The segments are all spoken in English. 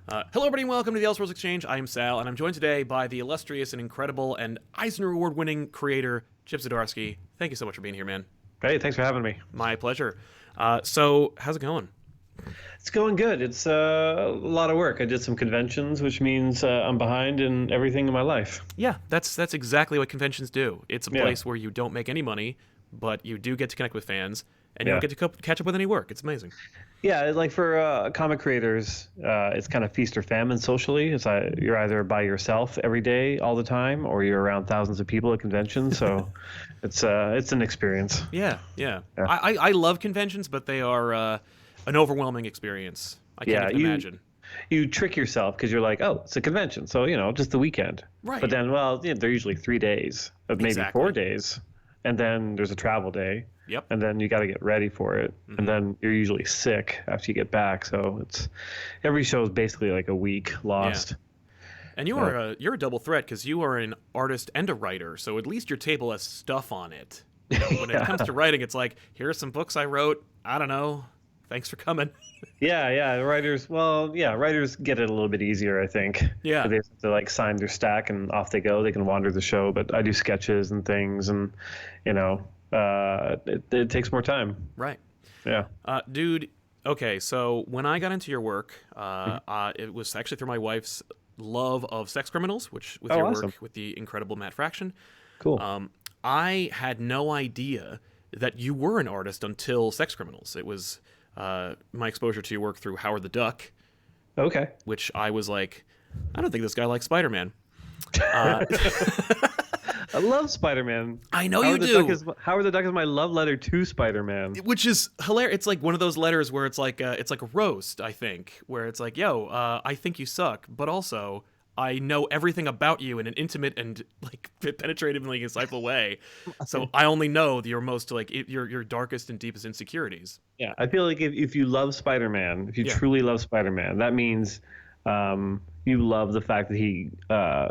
Hello, everybody, and welcome to the Elseworlds Exchange. I am Sal, and I'm joined today by the illustrious and incredible and Eisner Award-winning creator, Chip Zdarsky. Thank you so much for being here, man. Hey, thanks for having me. My pleasure. So, how's it going? It's going good. It's a lot of work. I did some conventions, which means I'm behind in everything in my life. Yeah, that's exactly what conventions do. It's a Yeah, place where you don't make any money, but you do get to connect with fans, and you don't yeah, get to catch up with any work. It's amazing. yeah. Like for comic creators, it's kind of feast or famine socially. You're either by yourself every day, all the time, or you're around thousands of people at conventions. So it's an experience. Yeah, yeah. Yeah, I love conventions, but they are an overwhelming experience. I can't yeah. even imagine. You trick yourself because you're like, oh, it's a convention, so just the weekend. Right. But then, well, they're usually 3 days, maybe Exactly. 4 days, and then there's a travel day. Yep. And then you got to get ready for it, and then you're usually sick after you get back. So it's every show is basically like a week lost. And you're a double threat because you are an artist and a writer, so at least your table has stuff on it. When it comes Yeah, to writing, it's like, here are some books I wrote. I don't know. Thanks for coming. yeah. Writers, well, yeah, writers get it a little bit easier, I think. Yeah. They just have to like sign their stack and off they go. They can wander the show, but I do sketches and things, and you know, it takes more time. Right. Yeah. Dude, okay, so when I got into your work, it was actually through my wife's love of sex criminals, which with Oh, your awesome. work with the incredible Matt Fraction. Cool. I had no idea that you were an artist until Sex Criminals. It was my exposure to your work through Howard the Duck, Okay. which I was like, I don't think this guy likes Spider-Man. Uh, I love Spider-Man. I know you do. Howard the Duck is my love letter to Spider-Man. Which is hilarious. It's like one of those letters where it's like a roast, I think, where it's like, yo, I think you suck, but also I know everything about you in an intimate and like penetratively insightful way. So I only know your most like your darkest and deepest insecurities. Yeah, I feel like if you love Spider-Man, if you Yeah. truly love Spider-Man, that means you love the fact that he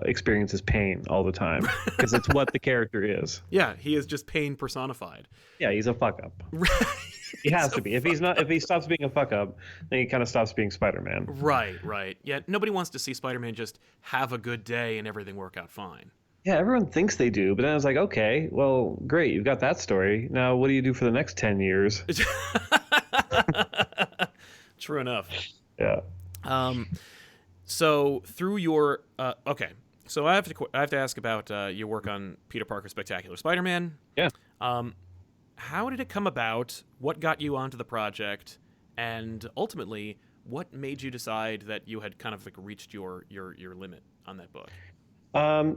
experiences pain all the time because it's what the character is. Yeah, he is just pain personified. Yeah, he's a fuck up. Right. He has to be. If he's not, if he stops being a fuck up, then he kind of stops being Spider-Man. Right. Yeah, nobody wants to see Spider-Man just have a good day and everything work out fine. Yeah, everyone thinks they do, but then it's like, okay, well, great, you've got that story. Now, what do you do for the next 10 years? True enough. Yeah. So through your okay, so I have to ask about your work on Peter Parker's Spectacular Spider-Man. Yeah. How did it come about? What got you onto the project? And ultimately, what made you decide that you had kind of like reached your limit on that book?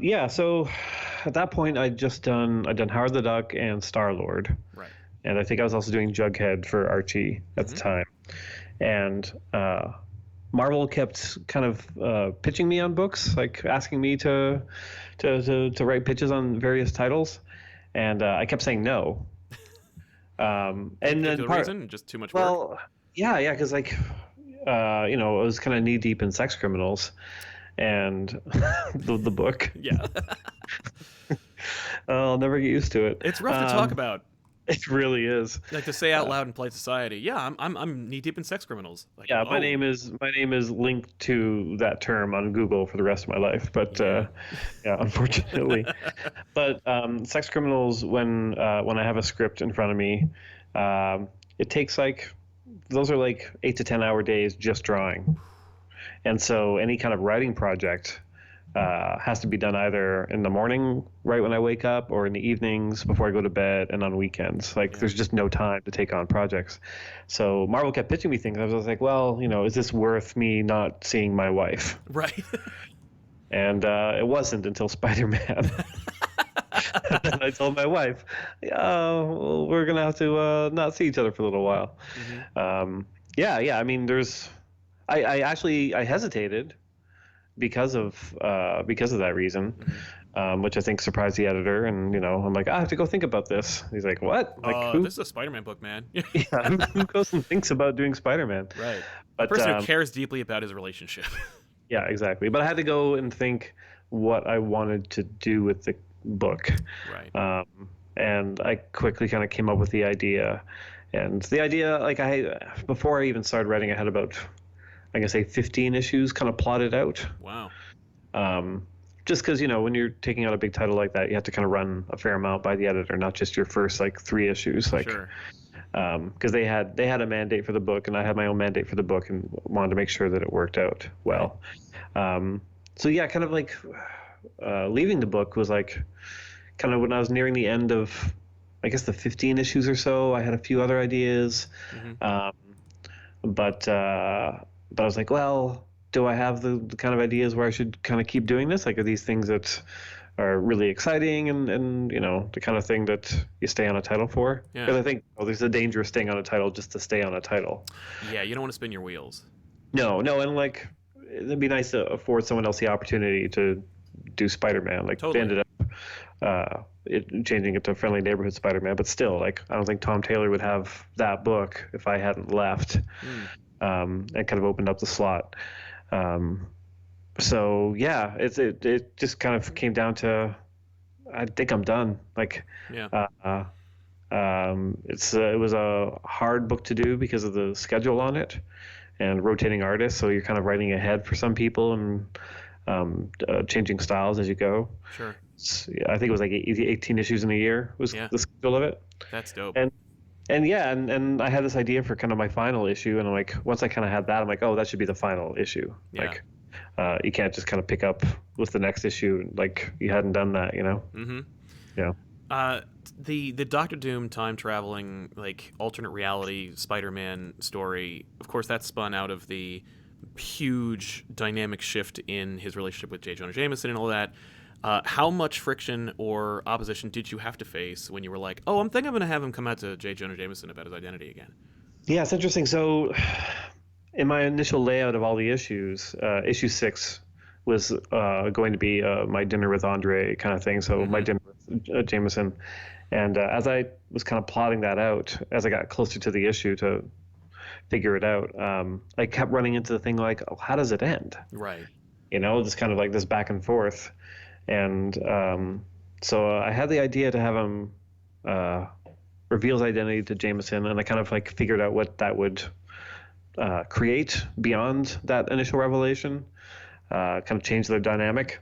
Yeah, so at that point I'd done Howard the Duck and Star-Lord. Right. And I think I was also doing Jughead for Archie at the time. And Marvel kept kind of pitching me on books, like asking me to write pitches on various titles, and I kept saying no. And then Reason? Just too much work? well, yeah, because like I was kind of knee deep in sex criminals, and the book. Yeah. I'll never get used to it. It's rough to talk about. It really is. Like to say out loud in polite society. Yeah, I'm knee deep in sex criminals. Like, Yeah, oh, my name is linked to that term on Google for the rest of my life. But yeah, unfortunately. But sex criminals, when I have a script in front of me, it takes those are like 8 to 10 hour days just drawing, and so any kind of writing project has to be done either in the morning, right when I wake up, or in the evenings before I go to bed, and on weekends. There's just no time to take on projects. So Marvel kept pitching me things. I was like, well, is this worth me not seeing my wife? Right. And it wasn't until Spider-Man. And I told my wife, well, we're going to have to not see each other for a little while. Yeah. I mean, I actually hesitated because of that reason, which I think surprised the editor. And I'm like, I have to go think about this. He's like, what? Like, This is a Spider-Man book, man. yeah, who goes and thinks about doing Spider-Man? Right. But A person who cares deeply about his relationship. yeah, exactly. But I had to go and think what I wanted to do with the book. Right. And I quickly kind of came up with the idea. And the idea, before I even started writing, I had about I guess say 15 issues kind of plotted out. Wow. Just because, when you're taking out a big title like that, you have to kind of run a fair amount by the editor, not just your first like 3 issues. Like, Sure. because they had a mandate for the book, and I had my own mandate for the book, and wanted to make sure that it worked out well. So yeah, kind of like leaving the book was like kind of when I was nearing the end of, I guess, the 15 issues or so. I had a few other ideas, but I was like, well, do I have the kind of ideas where I should kind of keep doing this? Like, are these things that are really exciting and the kind of thing that you stay on a title for? Yeah. Because I think there's a danger of staying on a title just to stay on a title. Yeah, you don't want to spin your wheels. No, and like it'd be nice to afford someone else the opportunity to do Spider-Man. Like Totally. they ended up changing it to Friendly Neighborhood Spider-Man, but still, like I don't think Tom Taylor would have that book if I hadn't left, and kind of opened up the slot. So yeah, it just kind of came down to, I think I'm done. Like, Yeah. it was a hard book to do because of the schedule on it and rotating artists. So you're kind of writing ahead for some people and changing styles as you go. Sure. I think it was like 18 issues in a year was the schedule of it. That's dope. And I had this idea for kind of my final issue, and I'm like, once I kind of had that, I'm like, oh, that should be the final issue. Yeah. Like, you can't just kind of pick up with the next issue like you hadn't done that, Mm-hmm. Yeah. The Doctor Doom time traveling, like alternate reality Spider-Man story, of course, that spun out of the huge dynamic shift in his relationship with J. Jonah Jameson and all that. How much friction or opposition did you have to face when you were like, oh, I'm going to have him come out to J. Jonah Jameson about his identity again? Yeah, it's interesting. So in my initial layout of all the issues, issue 6 was going to be my dinner with Andre kind of thing. So my dinner with Jameson. And as I was kind of plotting that out, as I got closer to the issue to figure it out, I kept running into the thing like, oh, how does it end? Right. Just kind of like this back and forth. And so I had the idea to have him reveal his identity to Jameson, and I kind of like figured out what that would create beyond that initial revelation, kind of change their dynamic.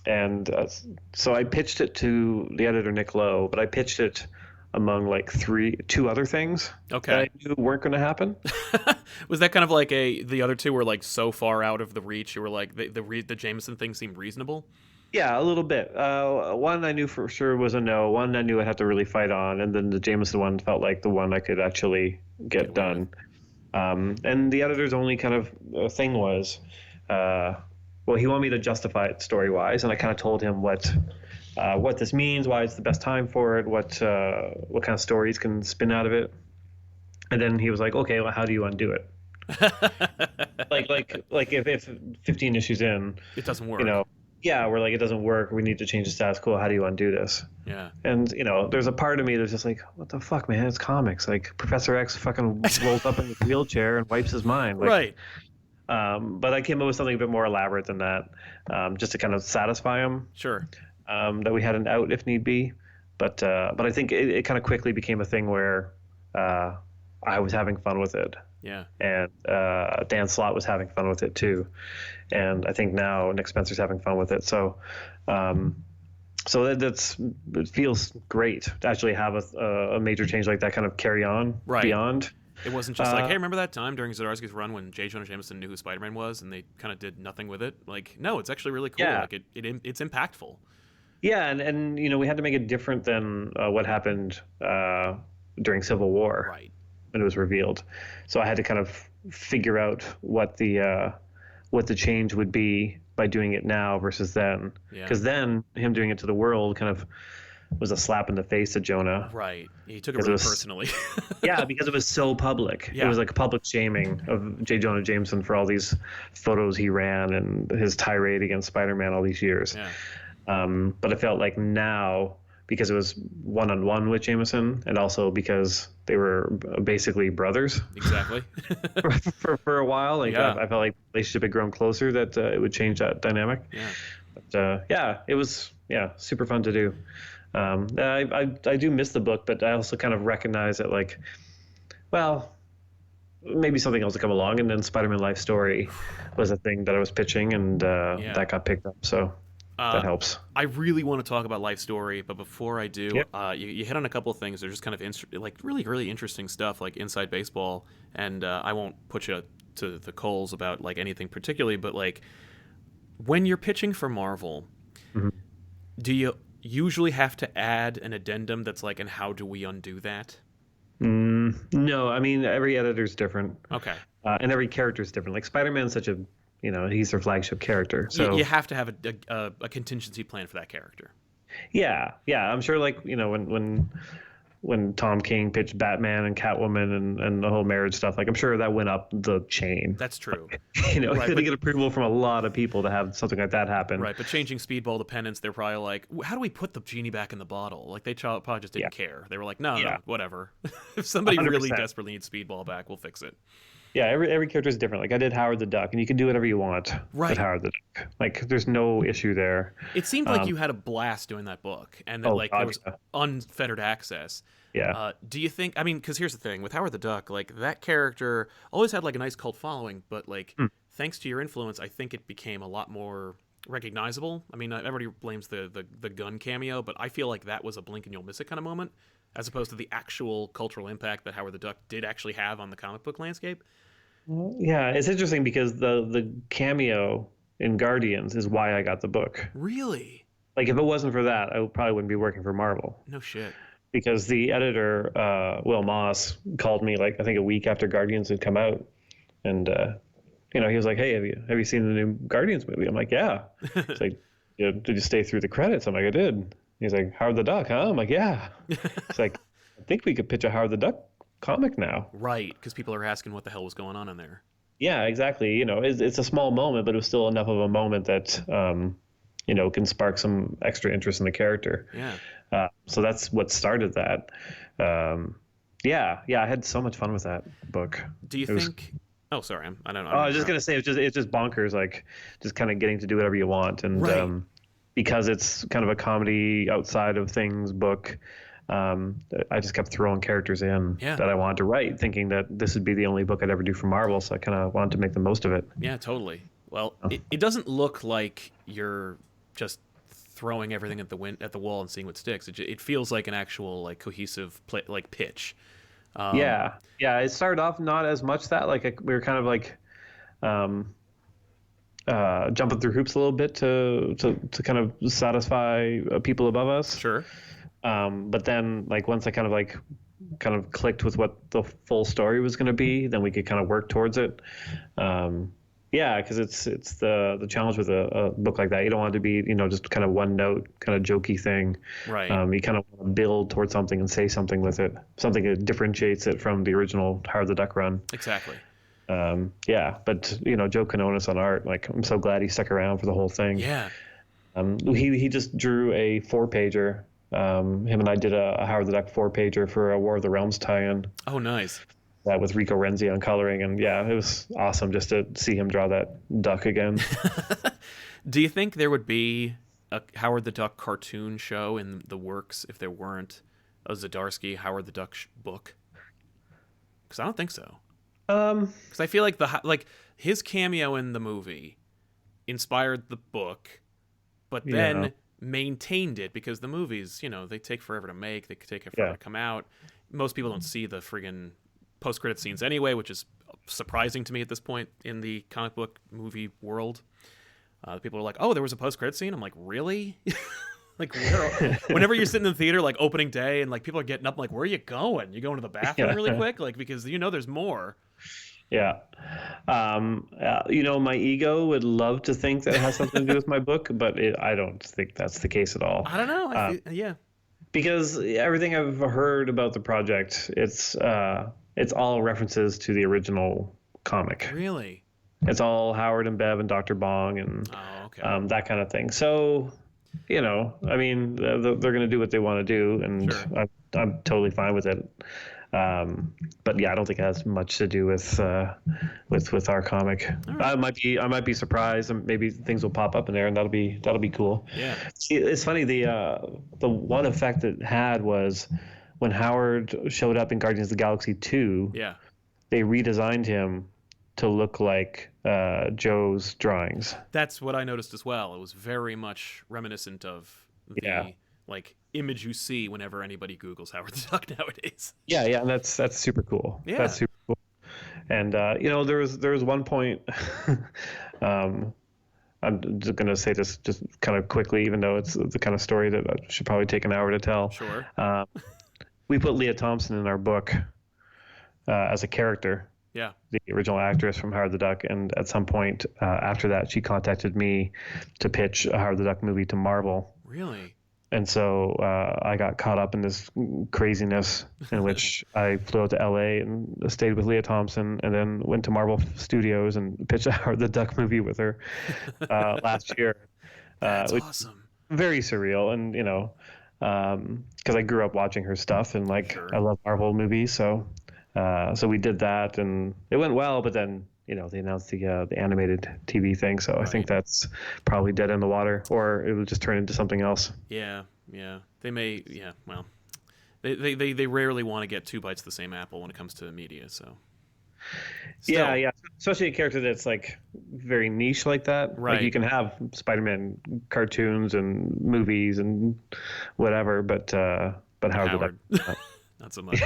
And so I pitched it to the editor, Nick Lowe, but I pitched it among like two other things that I knew weren't going to happen. Was that kind of like the other two were like so far out of the reach, you were like the Jameson thing seemed reasonable? Yeah, a little bit. One I knew for sure was a no. One I knew I'd have to really fight on, and then the Jameson one felt like the one I could actually get done. And the editor's only kind of thing was, well, he wanted me to justify it story-wise, and I kind of told him what this means, why it's the best time for it, what kind of stories can spin out of it. And then he was like, okay, well, how do you undo it? like if 15 issues in, it doesn't work. Yeah, we're like, it doesn't work. We need to change the status quo. How do you undo this? Yeah. And, there's a part of me that's just like, what the fuck, man? It's comics. Like, Professor X fucking rolls up in his wheelchair and wipes his mind. Like, right. But I came up with something a bit more elaborate than that, just to kind of satisfy him. Sure. That we had an out if need be. But I think it kind of quickly became a thing where I was having fun with it. Yeah. And Dan Slott was having fun with it too. And I think now Nick Spencer's having fun with it. So it feels great to actually have a major change like that kind of carry on beyond. It wasn't just like, hey, remember that time during Zdarsky's run when J. Jonah Jameson knew who Spider-Man was and they kind of did nothing with it? Like, no, it's actually really cool. Yeah. Like it's impactful. Yeah, and we had to make it different than what happened during Civil War. Right. When it was revealed. So I had to kind of figure out what the change would be by doing it now versus then. Because then him doing it to the world kind of was a slap in the face to Jonah. Right. He took it really personally. Yeah, because it was so public. Yeah. It was like public shaming of J. Jonah Jameson for all these photos he ran and his tirade against Spider-Man all these years. Yeah. But I felt like now, because it was one-on-one with Jameson, and also because they were basically brothers. Exactly. for a while. Like, yeah. I felt like the relationship had grown closer, that it would change that dynamic. Yeah. But it was super fun to do. I do miss the book, but I also kind of recognize that, like, well, maybe something else to come along. And then Spider-Man Life Story was a thing that I was pitching, and Yeah. that got picked up. So Uh, that helps. I really want to talk about Life Story, but before I do, Yep. you hit on a couple of things. They're just kind of like really, really interesting stuff, like inside baseball. And I won't put you to the coals about like anything particularly, but like when you're pitching for Marvel, Mhm. do you usually have to add an addendum that's like, and how do we undo that? No, I mean every editor's different, Okay. and every character's different. Like Spider-Man's such a, he's their flagship character. You So have to have a contingency plan for that character. yeah, I'm sure. Like when Tom King pitched Batman and Catwoman and the whole marriage stuff, like I'm sure that went up the chain. That's true. He Right, had to but get approval from a lot of people to have something like that happen. right, but changing Speedball to Penance, they're probably like, how do we put the genie back in the bottle? Like they probably just Yeah, didn't care. They were like, no, yeah, whatever. If somebody really 100%. desperately needs Speedball back, we'll fix it. Yeah, every character is different. Like I did Howard the Duck, and you can do whatever you want with Right. Howard the Duck. Like there's no issue there. It seemed like you had a blast doing that book, and that Oh like there God, was yeah. unfettered access. Yeah. Do you think? I mean, because here's the thing with Howard the Duck, like that character always had like a nice cult following, but like thanks to your influence, I think it became a lot more recognizable. I mean, everybody blames the gun cameo, but I feel like that was a blink and you'll miss it kind of moment, as opposed to the actual cultural impact that Howard the Duck did actually have on the comic book landscape. Yeah, it's interesting because the cameo in Guardians is why I got the book. Really? Like if it wasn't for that, I probably wouldn't be working for Marvel. No shit. Because the editor, Will Moss, called me like I think a week after Guardians had come out, and he was like, "Hey, have you seen the new Guardians movie?" I'm like, "Yeah." It's like, "Did you stay through the credits?" I'm like, "I did." He's like, "Howard the Duck, huh?" I'm like, "Yeah." It's like, I think we could pitch a Howard the Duck comic now. Right, because people are asking what the hell was going on in there. Yeah, exactly. It's a small moment, but it was still enough of a moment that can spark some extra interest in the character. Yeah. So that's what started that. Yeah, I had so much fun with that book. Do you It was- think? Oh, sorry. I don't know. I was just gonna say it's just bonkers, like just kind of getting to do whatever you want, and Right. Because it's kind of a comedy outside of things book. I just kept throwing characters in Yeah. that I wanted to write, thinking that this would be the only book I'd ever do for Marvel. So I kind of wanted to make the most of it. Yeah, totally. Well, it doesn't look like you're just throwing everything at the wall and seeing what sticks. It feels like an actual like cohesive like pitch. Yeah. It started off not as much that like we were kind of like jumping through hoops a little bit to kind of satisfy people above us. Sure. But then like once I kind of clicked with what the full story was going to be, then we could kind of work towards it. Yeah, because it's the challenge with a book like that. You don't want it to be just kind of one note, kind of jokey thing. Right. You kind of want to build towards something and say something with it, something that differentiates it from the original Howard the Duck run. Exactly. Yeah, but Joe Quinones on art, like I'm so glad he stuck around for the whole thing. Yeah. He just drew a 4-pager. Him and I did a Howard the Duck 4-pager for a War of the Realms tie-in. Oh, nice. With Rico Renzi on coloring, and yeah, it was awesome just to see him draw that duck again. Do you think there would be a Howard the Duck cartoon show in the works if there weren't a Zdarsky Howard the Duck book? Because I don't think so. Because I feel like his cameo in the movie inspired the book, but then Yeah. maintained it because the movies, they take forever to make. They take forever to come out. Most people don't see the friggin' post-credit scenes anyway, which is surprising to me at this point in the comic book movie world. People are like, "Oh, there was a post-credit scene." I'm like, "Really?" Like, whenever you're sitting in the theater, like opening day, and like people are getting up, like, "Where are you going? You going to the bathroom really quick?" Like, because there's more. Yeah. My ego would love to think that it has something to do with my book, but I don't think that's the case at all. I don't know. Yeah. Because everything I've heard about the project, it's all references to the original comic. Really? It's all Howard and Bev and Dr. Bong and Oh, okay. that kind of thing. So, I mean, they're going to do what they want to do, and Sure. I'm totally fine with it. But yeah, I don't think it has much to do with our comic. Right. I might be surprised, and maybe things will pop up in there, and that'll be cool. Yeah. See, it's funny. The one effect it had was when Howard showed up in Guardians of the Galaxy 2. Yeah. they redesigned him to look like Joe's drawings. That's what I noticed as well. It was very much reminiscent of Yeah. the like image you see whenever anybody Googles Howard the Duck nowadays. Yeah, yeah, and that's super cool. That's Yeah, super cool. And there was one point. um, I'm just gonna say this just kind of quickly, even though it's the kind of story that should probably take an hour to tell. sure. Uh, we put Leah Thompson in our book as a character, Yeah. the original actress from Howard the Duck, and at some point after that, she contacted me to pitch a Howard the Duck movie to Marvel. Really? And so I got caught up in this craziness in which I flew out to LA and stayed with Leah Thompson, and then went to Marvel Studios and pitched a Howard the Duck movie with her last year. That's Which awesome. very surreal, and because I grew up watching her stuff, and like Sure. I love Marvel movies, so we did that, and it went well. But then they announced the animated TV thing, so I think Right. that's probably dead in the water, or it will just turn into something else. Yeah, yeah. They may. Yeah. Well, they rarely want to get two bites of the same apple when it comes to media. So. Yeah, Still. yeah, especially a character that's like very niche like that. Like you Right. can have Spider-Man cartoons and movies and whatever, but Howard the Howard. Duck. Not so much.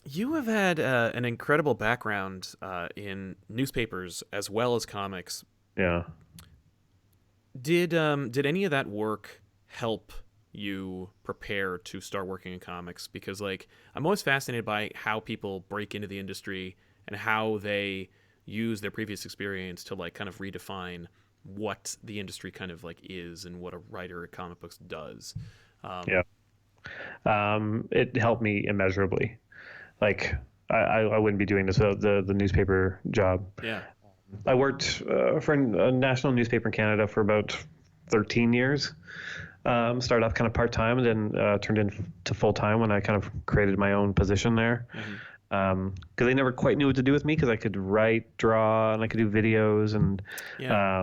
You have had an incredible background in newspapers as well as comics. Yeah. Did any of that work help you prepare to start working in comics? Because like I'm always fascinated by how people break into the industry and how they use their previous experience to like kind of redefine what the industry kind of like is and what a writer of comic books does. Yeah. It helped me immeasurably. Like I wouldn't be doing this without the newspaper job. Yeah. I worked for a national newspaper in Canada for about 13 years. Started off kind of part time, and then turned into full time when I kind of created my own position there. Hmm. Because they never quite knew what to do with me, because I could write, draw, and I could do videos, and Yeah.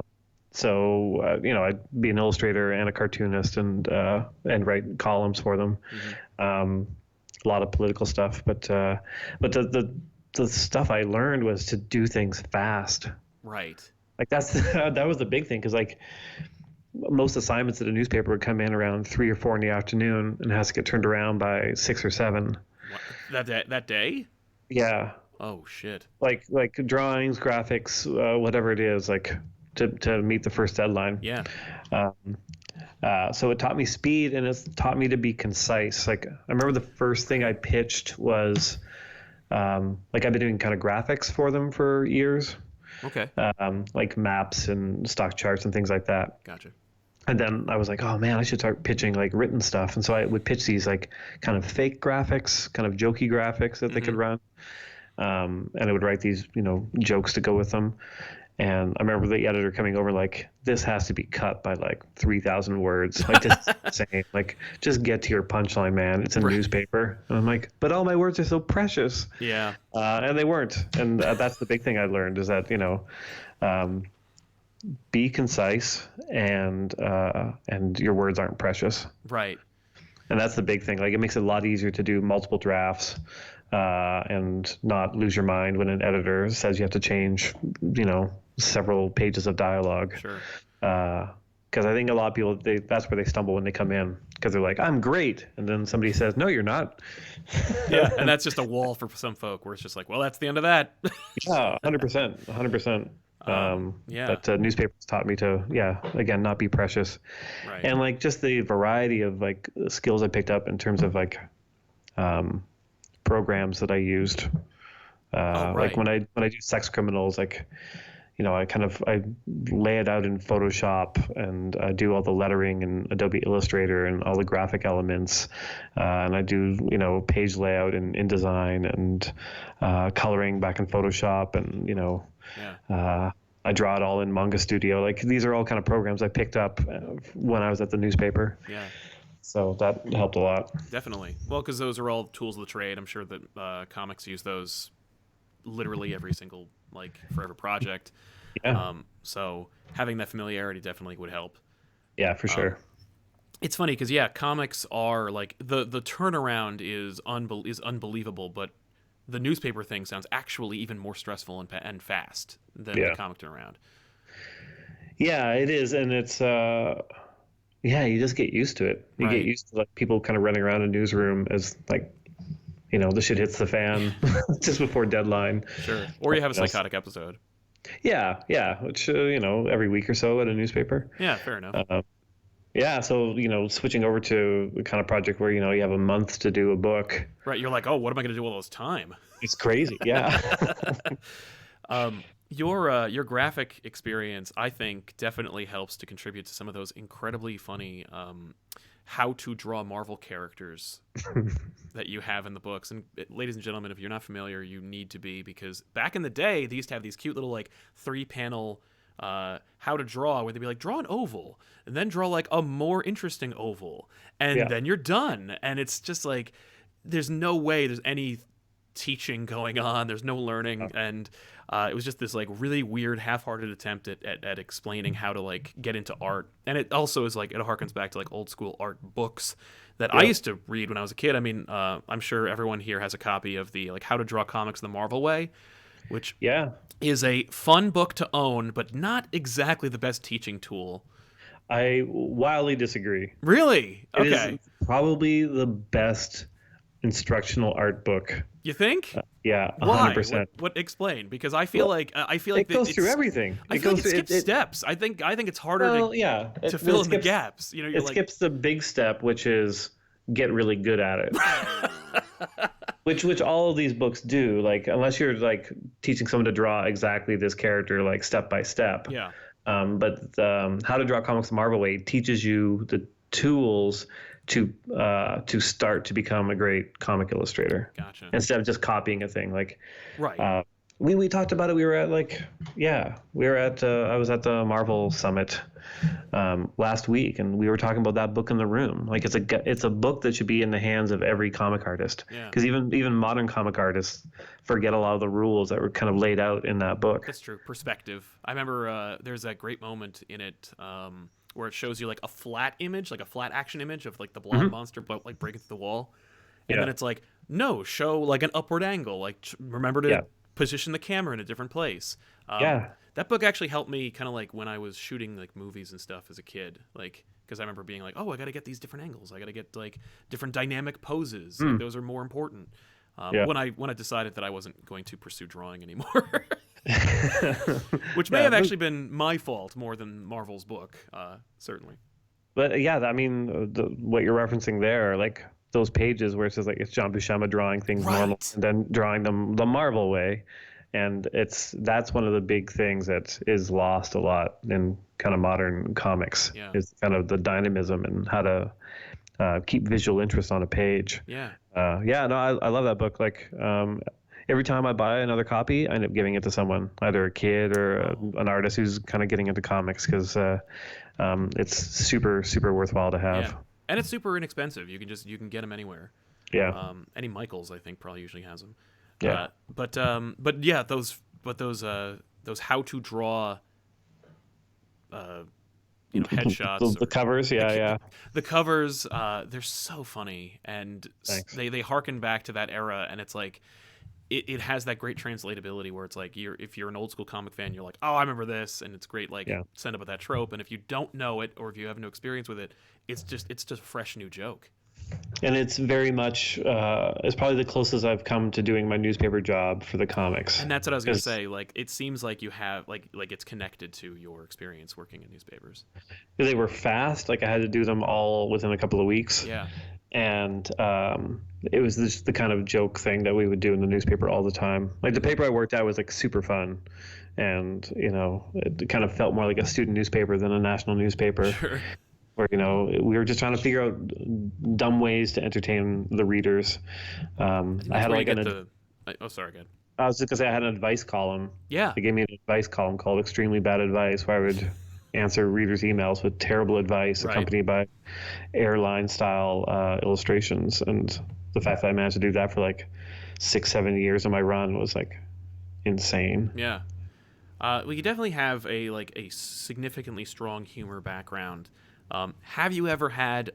I'd be an illustrator and a cartoonist, and write columns for them. Hmm. A lot of political stuff, but the stuff I learned was to do things fast. Right. Like that's that was the big thing, because like most assignments at a newspaper would come in around 3 or 4 in the afternoon and has to get turned around by 6 or 7. What, that day? Yeah, Oh shit. like drawings, graphics, whatever it is, like to meet the first deadline. Yeah. Um, so it taught me speed, and it's taught me to be concise. Like I remember the first thing I pitched was like I've been doing kind of graphics for them for years, Okay. like maps and stock charts and things like that. Gotcha. And then I was like, oh man, I should start pitching like written stuff. And so I would pitch these like kind of fake graphics, kind of jokey graphics that they could run. And I would write these, jokes to go with them. And I remember the editor coming over like, this has to be cut by like 3,000 words. Like, this is insane. Like, just get to your punchline, man. It's a Right. newspaper. And I'm like, but all my words are so precious. Yeah. And they weren't. And that's the big thing I learned, is that, be concise, and your words aren't precious. Right. And that's the big thing. Like, it makes it a lot easier to do multiple drafts, and not lose your mind when an editor says you have to change, several pages of dialogue. Sure. Because I think a lot of people, that's where they stumble when they come in, because they're like, I'm great. And then somebody says, no, you're not. Yeah, and that's just a wall for some folk where it's just like, well, that's the end of that. Yeah, 100%. 100%. Yeah. But newspapers taught me to, again, not be precious. Right. And like just the variety of like skills I picked up in terms of like programs that I used. Right. Like when I do sex criminals, like, I lay it out in Photoshop, and I do all the lettering in Adobe Illustrator and all the graphic elements, and I do page layout in InDesign, and coloring back in Photoshop, and Yeah. I draw it all in Manga Studio. Like, these are all kind of programs I picked up when I was at the newspaper. Yeah. So that helped a lot. Definitely. Well, because those are all tools of the trade. I'm sure that comics use those literally every single for every project. Yeah. So having that familiarity definitely would help. Yeah, for sure. It's funny because comics are like the turnaround is unbelievable, but the newspaper thing sounds actually even more stressful and fast than the Yeah. comic turnaround. Yeah, it is, and it's yeah, you just get used to it. You get Right. used to like people kind of running around a newsroom as like, the shit hits the fan just before deadline. Sure. Or you have a Yes. psychotic episode. Yeah, yeah, which every week or so at a newspaper. Yeah, fair enough. Yeah, so switching over to the kind of project where you have a month to do a book, Right. You're like, oh, what am I going to do all this time? it's crazy. Yeah. Your graphic experience, I think, definitely helps to contribute to some of those incredibly funny how to draw Marvel characters that you have in the books. And ladies and gentlemen, if you're not familiar, you need to be, because back in the day, they used to have these cute little like 3-panel how to draw, where they'd be like, draw an oval and then draw like a more interesting oval, and Yeah. then you're done. And it's just like, there's no way there's any teaching going on. There's no learning, and it was just this like really weird half-hearted attempt at explaining how to like get into art. And it also is like, it harkens back to like old school art books that I used to read when I was a kid. I mean, I'm sure everyone here has a copy of the like How to Draw Comics the Marvel Way, which Yeah. is a fun book to own, but not exactly the best teaching tool. I wildly disagree. Really? It Okay. is probably the best instructional art book. You think? Yeah, Why? 100%. What explain? Because I feel like It goes through everything. I feel like it skips steps. I think it's harder Well, yeah, to fill in the skips, gaps. You're it like, skips the big step, which is get really good at it. which all of these books do. Like, unless you're like teaching someone to draw exactly this character, like step by step. yeah, But How to Draw Comics the Marvel Way teaches you the tools to start to become a great comic illustrator. gotcha. Instead of just copying a thing. Like, Right. we talked about it. We were at I was at the Marvel Summit last week, and we were talking about that book in the room. Like, it's a book that should be in the hands of every comic artist. Yeah. Because even modern comic artists forget a lot of the rules that were kind of laid out in that book. That's true. Perspective. I remember there's that great moment in it where it shows you like a flat image, like a flat action image of like the blob monster, but like breaking through the wall, and Yeah. then it's like, no, show like an upward angle. Like remember to Yeah. position the camera in a different place. Yeah. That book actually helped me kind of like when I was shooting like movies and stuff as a kid, like because I remember being like, oh, I got to get these different angles. I got to get like different dynamic poses. Like, those are more important. Yeah. When I decided that I wasn't going to pursue drawing anymore, which may have actually been my fault more than Marvel's book, certainly. But yeah, I mean, what you're referencing there, like those pages where it says like it's John Buscema drawing things normal Right. and then drawing them the Marvel way, and that's one of the big things that is lost a lot in kind of modern comics. Yeah. Is kind of the dynamism and how to keep visual interest on a page. Yeah. Yeah, no, I love that book. Like, every time I buy another copy, I end up giving it to someone, either a kid or an artist who's kind of getting into comics, because it's super, super worthwhile to have. Yeah. And it's super inexpensive. You can get them anywhere. Yeah. Any Michaels, I think, probably usually has them. Yeah. But yeah, those how to draw, headshots. The covers, yeah. The covers, they're so funny, and Thanks. they harken back to that era, and it's like it has that great translatability where it's like if you're an old school comic fan, you're like, oh, I remember this, and it's great, like send up with that trope, and if you don't know it or if you have no experience with it, it's just a fresh new joke. And it's very much, it's probably the closest I've come to doing my newspaper job for the comics. And that's what I was gonna say. Like, it seems like you have like it's connected to your experience working in newspapers. They were fast. Like, I had to do them all within a couple of weeks. Yeah. And it was just the kind of joke thing that we would do in the newspaper all the time. Like, the paper I worked at was like super fun, and it kind of felt more like a student newspaper than a national newspaper. Sure. Where we were just trying to figure out dumb ways to entertain the readers. I had like oh, sorry, go ahead. I was just gonna say I had an advice column. Yeah. They gave me an advice column called "Extremely Bad Advice," where I would answer readers' emails with terrible advice, Right. accompanied by airline-style illustrations. And the fact that I managed to do that for like 6-7 years of my run was like insane. Yeah. Well, you definitely have a significantly strong humor background. Have you ever had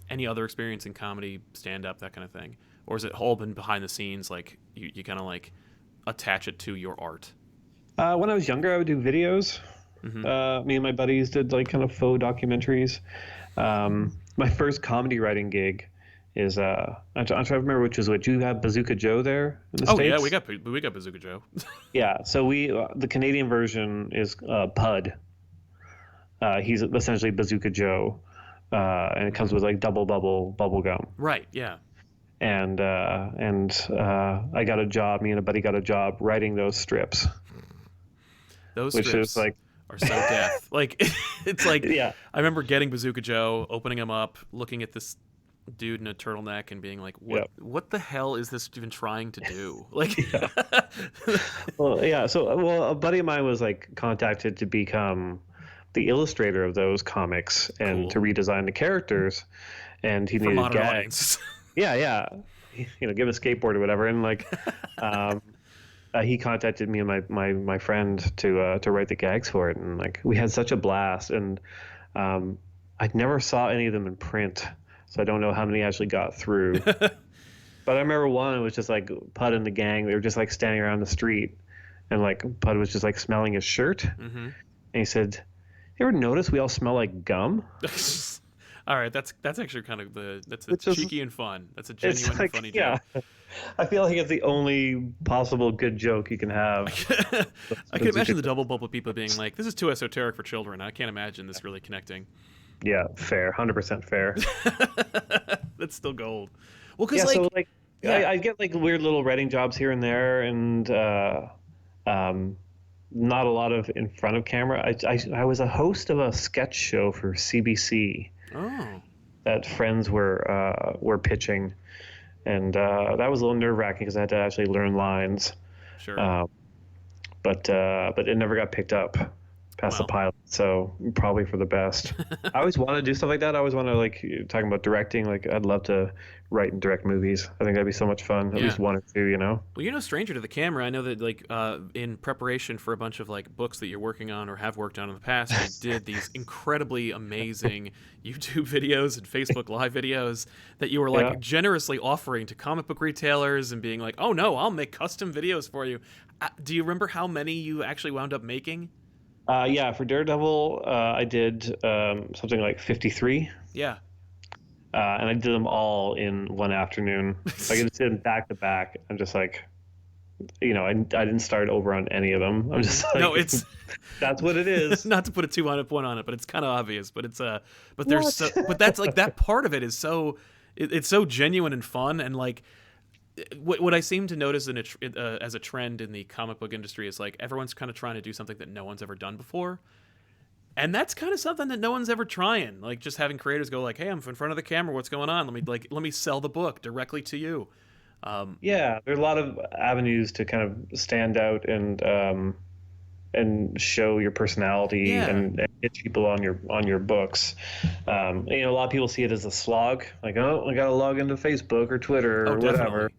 any other experience in comedy, stand-up, that kind of thing, or is it all been behind the scenes? Like you kind of like attach it to your art. When I was younger, I would do videos. Me and my buddies did like kind of faux documentaries. My first comedy writing gig is I'm trying to remember which was which. You have Bazooka Joe there in the States? Yeah, we got Bazooka Joe. Yeah, so we the Canadian version is Pud. He's essentially Bazooka Joe, and it comes with like double bubble gum. Right. Yeah. And I got a job. Me and a buddy got a job writing those strips. Those which strips is like are so death. Like it's like yeah. I remember getting Bazooka Joe, opening him up, looking at this dude in a turtleneck and being like, what the hell is this even trying to do? Like Well, yeah. So a buddy of mine was like contacted to become the illustrator of those comics and to redesign the characters, and he needed modern gags. audience. Yeah. Give a skateboard or whatever, and like he contacted me and my friend to write the gags for it, and like we had such a blast. And I never saw any of them in print, so I don't know how many actually got through. But I remember one, it was just like Pud and the gang. They were just like standing around the street, and like Pud was just like smelling his shirt, and he said, "You ever notice we all smell like gum?" All right, that's actually kind of that's cheeky and fun. That's a genuine and funny joke. I feel like it's the only possible good joke you can have. I can imagine the double bubble people being like, "This is too esoteric for children. I can't imagine this really connecting." Yeah, fair, 100% fair. That's still gold. Well, because I get like weird little writing jobs here and there, and not a lot of in front of camera. I was a host of a sketch show for CBC. Oh. That friends were pitching, and that was a little nerve-wracking because I had to actually learn lines. Sure. But it never got picked up past the pilot, so probably for the best. I always want to do stuff like that. I always want to, like, talking about directing, like I'd love to write and direct movies. I think that'd be so much fun. At least one or two, Well, you're no stranger to the camera. I know that, like, in preparation for a bunch of like books that you're working on or have worked on in the past, you did these incredibly amazing YouTube videos and Facebook Live videos that you were like generously offering to comic book retailers and being like, "Oh no, I'll make custom videos for you." Do you remember how many you actually wound up making? For Daredevil, I did something like 53. Yeah. And I did them all in one afternoon. Like I just did them back to back. I'm just like, I didn't start over on any of them. I'm just like, no, it's that's what it is. Not to put a 2 point on it, but it's kind of obvious. But it's but there's but that's like that part of it is so it's so genuine and fun. And like what I seem to notice as a trend in the comic book industry is like everyone's kind of trying to do something that no one's ever done before. And that's kind of something that no one's ever trying. Like just having creators go like, "Hey, I'm in front of the camera. What's going on? Let me sell the book directly to you." There are a lot of avenues to kind of stand out and show your personality and get people on your books. A lot of people see it as a slog, like, "Oh, I got to log into Facebook or Twitter or whatever."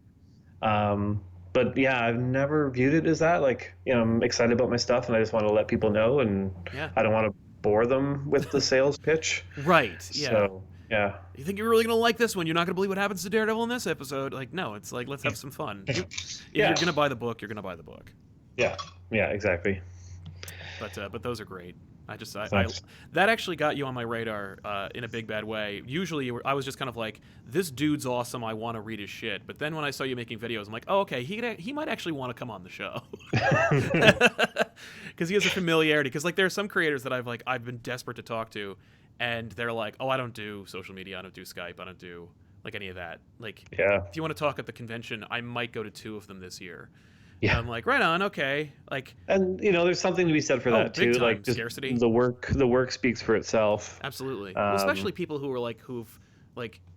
But yeah, I've never viewed it as that. Like, I'm excited about my stuff and I just want to let people know, and I don't want to bore them with the sales pitch. Right. Yeah. So, yeah. You think you're really going to like this one? You're not going to believe what happens to Daredevil in this episode. Like, no, it's like, let's have some fun. If you're going to buy the book, you're going to buy the book. Yeah. Yeah, exactly. But those are great. I that actually got you on my radar in a big bad way. Usually I was just kind of like, this dude's awesome, I want to read his shit. But then when I saw you making videos, I'm like, oh, okay, he might actually want to come on the show. Because he has a familiarity. Because like there are some creators that I've been desperate to talk to, and they're like, oh, I don't do social media, I don't do Skype, I don't do like any of that. Like, if you want to talk at the convention, I might go to 2 of them this year. Yeah. And I'm like, right on, okay. Like, and there's something to be said for that too. Like, just scarcity. The work speaks for itself. Absolutely. Especially people who've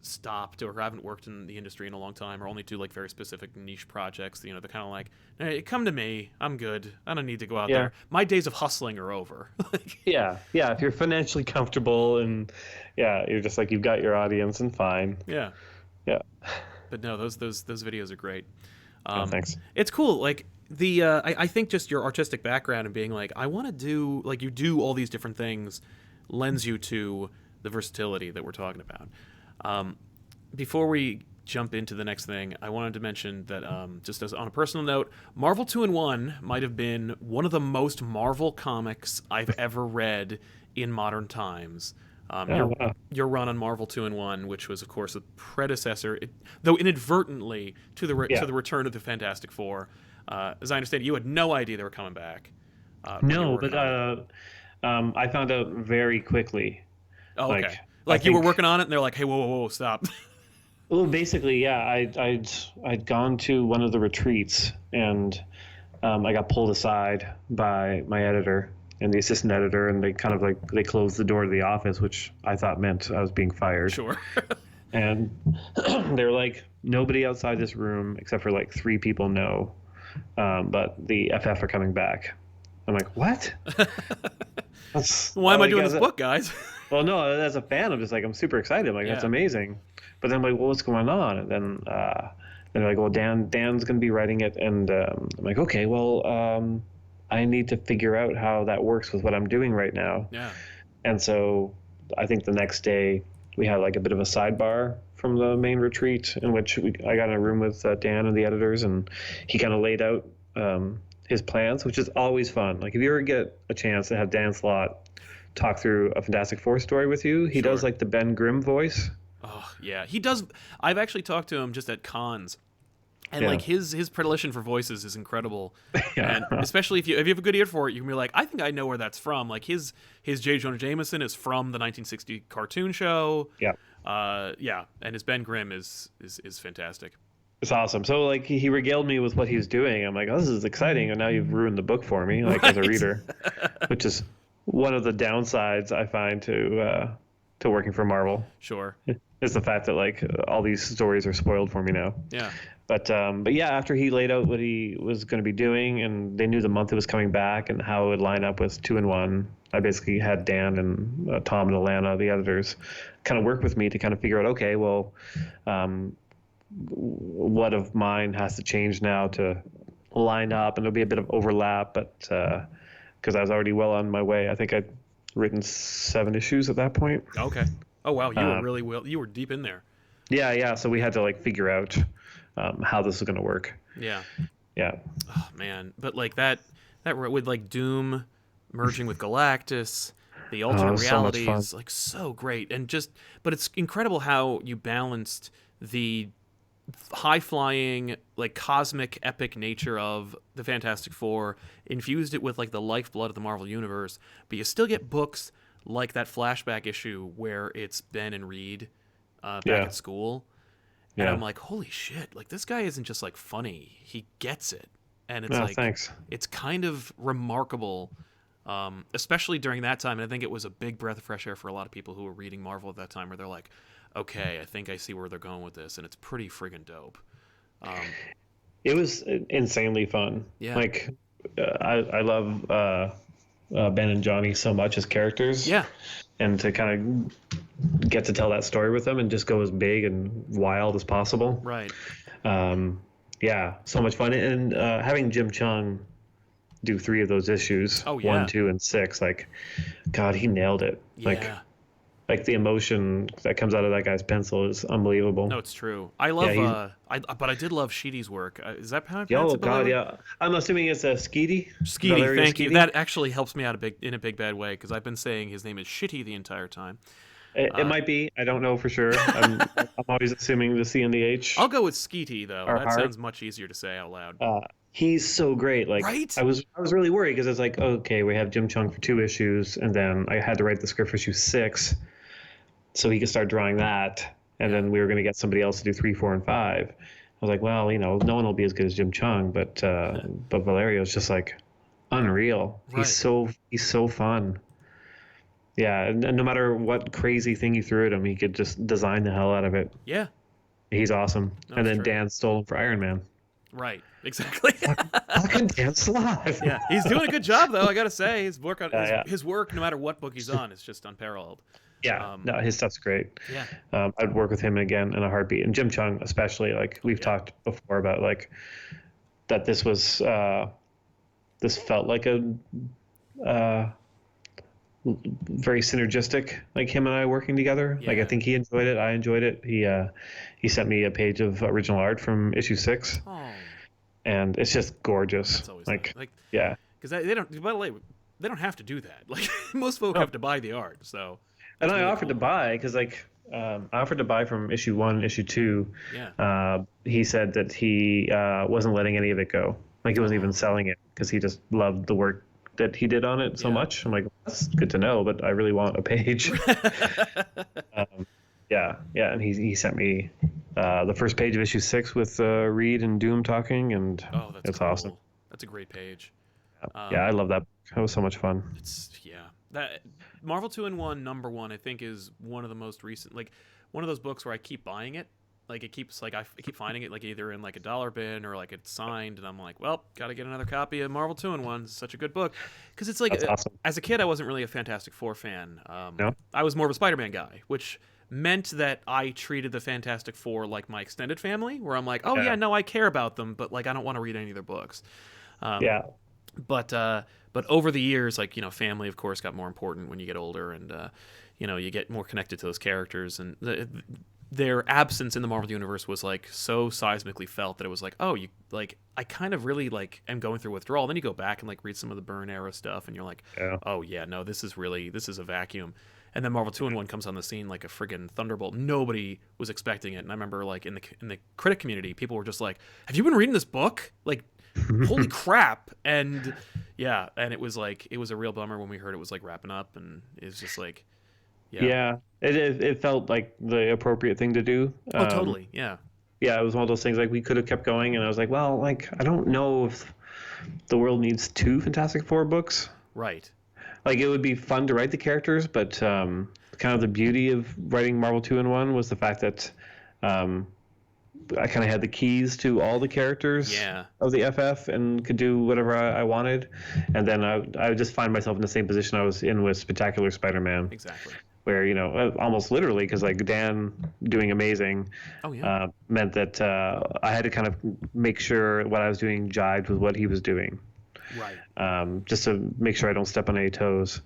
stopped or haven't worked in the industry in a long time, or only do like very specific niche projects. They're kind of like, hey, come to me. I'm good. I don't need to go out there. My days of hustling are over. Yeah. If you're financially comfortable and you're just like, you've got your audience and fine. Yeah. Yeah. But no, those videos are great. Thanks. It's cool. Like I think just your artistic background and being like, I want to do like you do all these different things, lends you to the versatility that we're talking about. Before we jump into the next thing, I wanted to mention that just as on a personal note, Marvel 2-in-1 might have been one of the most Marvel comics I've ever read in modern times. Wow. Your run on Marvel 2-in-1, which was of course a predecessor, though inadvertently to Yeah. the return of the Fantastic Four. As I understand it, you had no idea they were coming back when you were No, working but on it. I found out very quickly. Oh, Like, okay. I Like you were think, working on it, and they're like, "Hey, whoa, whoa, whoa, stop." well, basically, yeah, I'd gone to one of the retreats, and I got pulled aside by my editor and the assistant editor, and they kind of like they closed the door to the office, which I thought meant I was being fired. Sure. And they were like, nobody outside this room except for like three people know, but the FF are coming back. I'm like, what? That's Why am I like doing this book, guys? well, no, as a fan, I'm just like I'm super excited. I'm like that's Yeah. amazing. But then I'm like, well, what's going on? And then they're like, well, Dan's gonna be writing it, and I'm like, okay, well, I need to figure out how that works with what I'm doing right now. Yeah. And so I think the next day we had like a bit of a sidebar from the main retreat in which I got in a room with Dan and the editors, and he kind of laid out his plans, which is always fun. Like if you ever get a chance to have Dan Slott talk through a Fantastic Four story with you, he does Sure. like the Ben Grimm voice. Oh, yeah. He does. I've actually talked to him just at cons. And Yeah. like his predilection for voices is incredible, Yeah. and especially if you have a good ear for it, you can be like, I think I know where that's from. Like his J. Jonah Jameson is from the 1960 cartoon show. Yeah. Yeah, and his Ben Grimm is fantastic. It's awesome. So like he regaled me with what he was doing. I'm like, oh, this is exciting, and now you've ruined the book for me, like as a Right. reader, which is one of the downsides I find to working for Marvel. Sure. Is the fact that like all these stories are spoiled for me now. Yeah. But yeah, after he laid out what he was going to be doing, and they knew the month it was coming back and how it would line up with 2-in-1, I basically had Dan and Tom and Alana, the editors, kind of work with me to kind of figure out, okay, well, what of mine has to change now to line up, and there'll be a bit of overlap, but because I was already well on my way, I think I'd written 7 issues at that point. Okay. Oh wow, you were really well. You were deep in there. Yeah. So we had to like figure out how this is going to work. Yeah. Yeah. Oh man, but like that with like Doom merging with Galactus, the alternate was so much reality fun. is like so great, and just but it's incredible how you balanced the high flying like cosmic epic nature of the Fantastic Four, infused it with like the lifeblood of the Marvel universe, but you still get books like that flashback issue where it's Ben and Reed back Yeah. at school. And Yeah. I'm like, holy shit! Like this guy isn't just like funny; he gets it, and it's No, like thanks. it's kind of remarkable, especially during that time. And I think it was a big breath of fresh air for a lot of people who were reading Marvel at that time, where they're like, okay, I think I see where they're going with this, and it's pretty friggin' dope. It was insanely fun. Yeah. Like, I love Ben and Johnny so much as characters. Yeah, And to kind of get to tell that story with them and just go as big and wild as possible. right. Yeah, so much fun. And having Jim Chung do 3 of those issues, Oh, yeah. 1, 2, and 6, like, God, he nailed it. Yeah. Like the emotion that comes out of that guy's pencil is unbelievable. No, it's true. I love. Yeah, but I did love Sheedy's work. Is that how I Oh pronounce it? God, yeah. I'm assuming it's a Skeety. Skeety, Valerio thank you. Skeety? That actually helps me out in a big bad way because I've been saying his name is Shitty the entire time. It might be. I don't know for sure. I'm always assuming the C and the H. I'll go with Skeety though. Are That hard. sounds much easier to say out loud. He's so great. Like Right? I was really worried because it's like, okay, we have Jim Chung for 2 issues, and then I had to write the script for issue 6, so he could start drawing that, and then we were going to get somebody else to do 3, 4, and 5. I was like, well, no one will be as good as Jim Chung, but Valerio's just like unreal. Right. He's so fun. Yeah, and no matter what crazy thing you threw at him, he could just design the hell out of it. Yeah. He's awesome. No, And it's then true. Dan stole him for Iron Man. Right. Exactly. Fucking Dan Slott. Yeah. He's doing a good job though. I gotta say, his work Yeah. his work, no matter what book he's on, is just unparalleled. Yeah, no, his stuff's great. Yeah. I'd work with him again in a heartbeat, and Jim Chung especially. Like we've talked before about like that. This was this felt like a very synergistic, like him and I working together. Like I Yeah. think he enjoyed it, I enjoyed it. He sent me a page of original art from issue 6, Oh, and it's just gorgeous. that's always nice. Like, Like, yeah. because they don't. By the way, they don't have to do that. Like most folk No. have to buy the art. So And that's I really offered to cool. buy because I offered to buy from issue 1, issue 2. Yeah. He said that he wasn't letting any of it go. Like he wasn't even Oh. selling it because he just loved the work that he did on it so Yeah. much. I'm like, that's good to know, but I really want a page. Yeah, yeah, and he sent me the first page of issue 6 with Reed and Doom talking, and Oh, that's it's cool. awesome. That's a great page. Yeah, I Um, love that book. That was so much fun. it's yeah. That Marvel 2-in-1 number 1 I think is one of the most recent, like one of those books where I keep buying it. Like it keeps like I keep finding it like either in like a dollar bin or like it's signed, and I'm like, well, got to get another copy of Marvel 2-in-1. It's such a good book. Cuz it's like That's awesome. as a kid I wasn't really a Fantastic Four fan. No? I was more of a Spider-Man guy, which meant that I treated the Fantastic Four like my extended family, where I'm like, oh yeah, Yeah. no, I care about them, but like I don't want to read any of their books. Um, Yeah. but over the years, like family of course got more important when you get older, and you get more connected to those characters, and their absence in the Marvel universe was like so seismically felt that it was like, oh, you like I kind of really like am going through withdrawal. Then you go back and like read some of the Byrne era stuff, and you're like, Yeah. oh yeah, no, this is a vacuum. And then Marvel 2-in-1 comes on the scene like a friggin' thunderbolt. Nobody was expecting it, and I remember like in the critic community, people were just like, "Have you been reading this book? Like, holy crap!" And yeah, and it was a real bummer when we heard it was like wrapping up, and it's just like, yeah, Yeah. It felt like the appropriate thing to do. oh totally, yeah, Yeah, it was one of those things like we could have kept going, and I was like, well, like I don't know if the world needs 2 Fantastic Four books. right, Like it would be fun to write the characters, but kind of the beauty of writing Marvel 2-in-1 was the fact that um, I kind of had the keys to all the characters yeah, of the FF and could do whatever I wanted. And then I would just find myself in the same position I was in with Spectacular Spider-Man, exactly. where almost literally, because like Dan doing amazing Oh yeah, meant that I had to kind of make sure what I was doing jived with what he was doing, right, just to make sure I don't step on any toes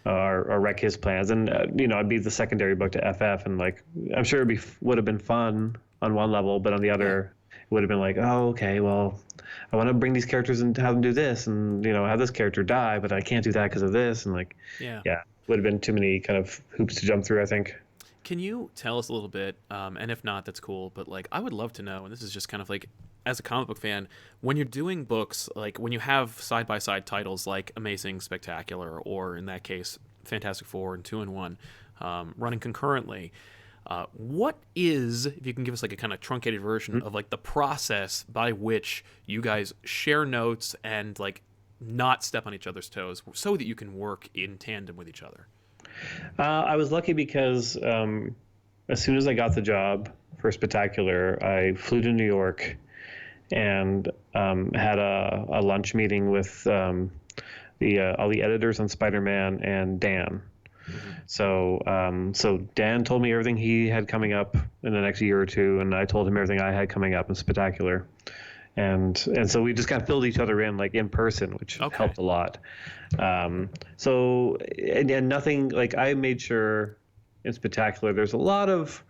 or wreck his plans. And I'd be the secondary book to FF, and like I'm sure would have been fun on one level, but on the other, it would have been like, oh, okay, well, I want to bring these characters and have them do this, and have this character die, but I can't do that because of this, and like, yeah. yeah, would have been too many kind of hoops to jump through, I think. Can you tell us a little bit, and if not, that's cool, but like I would love to know, and this is just kind of like as a comic book fan, when you're doing books, like when you have side by side titles like Amazing Spectacular, or in that case, Fantastic Four and 2-in-1, running concurrently. What is, if you can give us like a kind of truncated version of like the process by which you guys share notes and like not step on each other's toes so that you can work in tandem with each other? I was lucky because as soon as I got the job for Spectacular, I flew to New York and had a lunch meeting with all the editors on Spider-Man and Dan. So Dan told me everything he had coming up in the next year or two, and I told him everything I had coming up in Spectacular. And so we just kind of filled each other in like in person, which helped a lot. So and nothing, like I made sure in Spectacular there's a lot of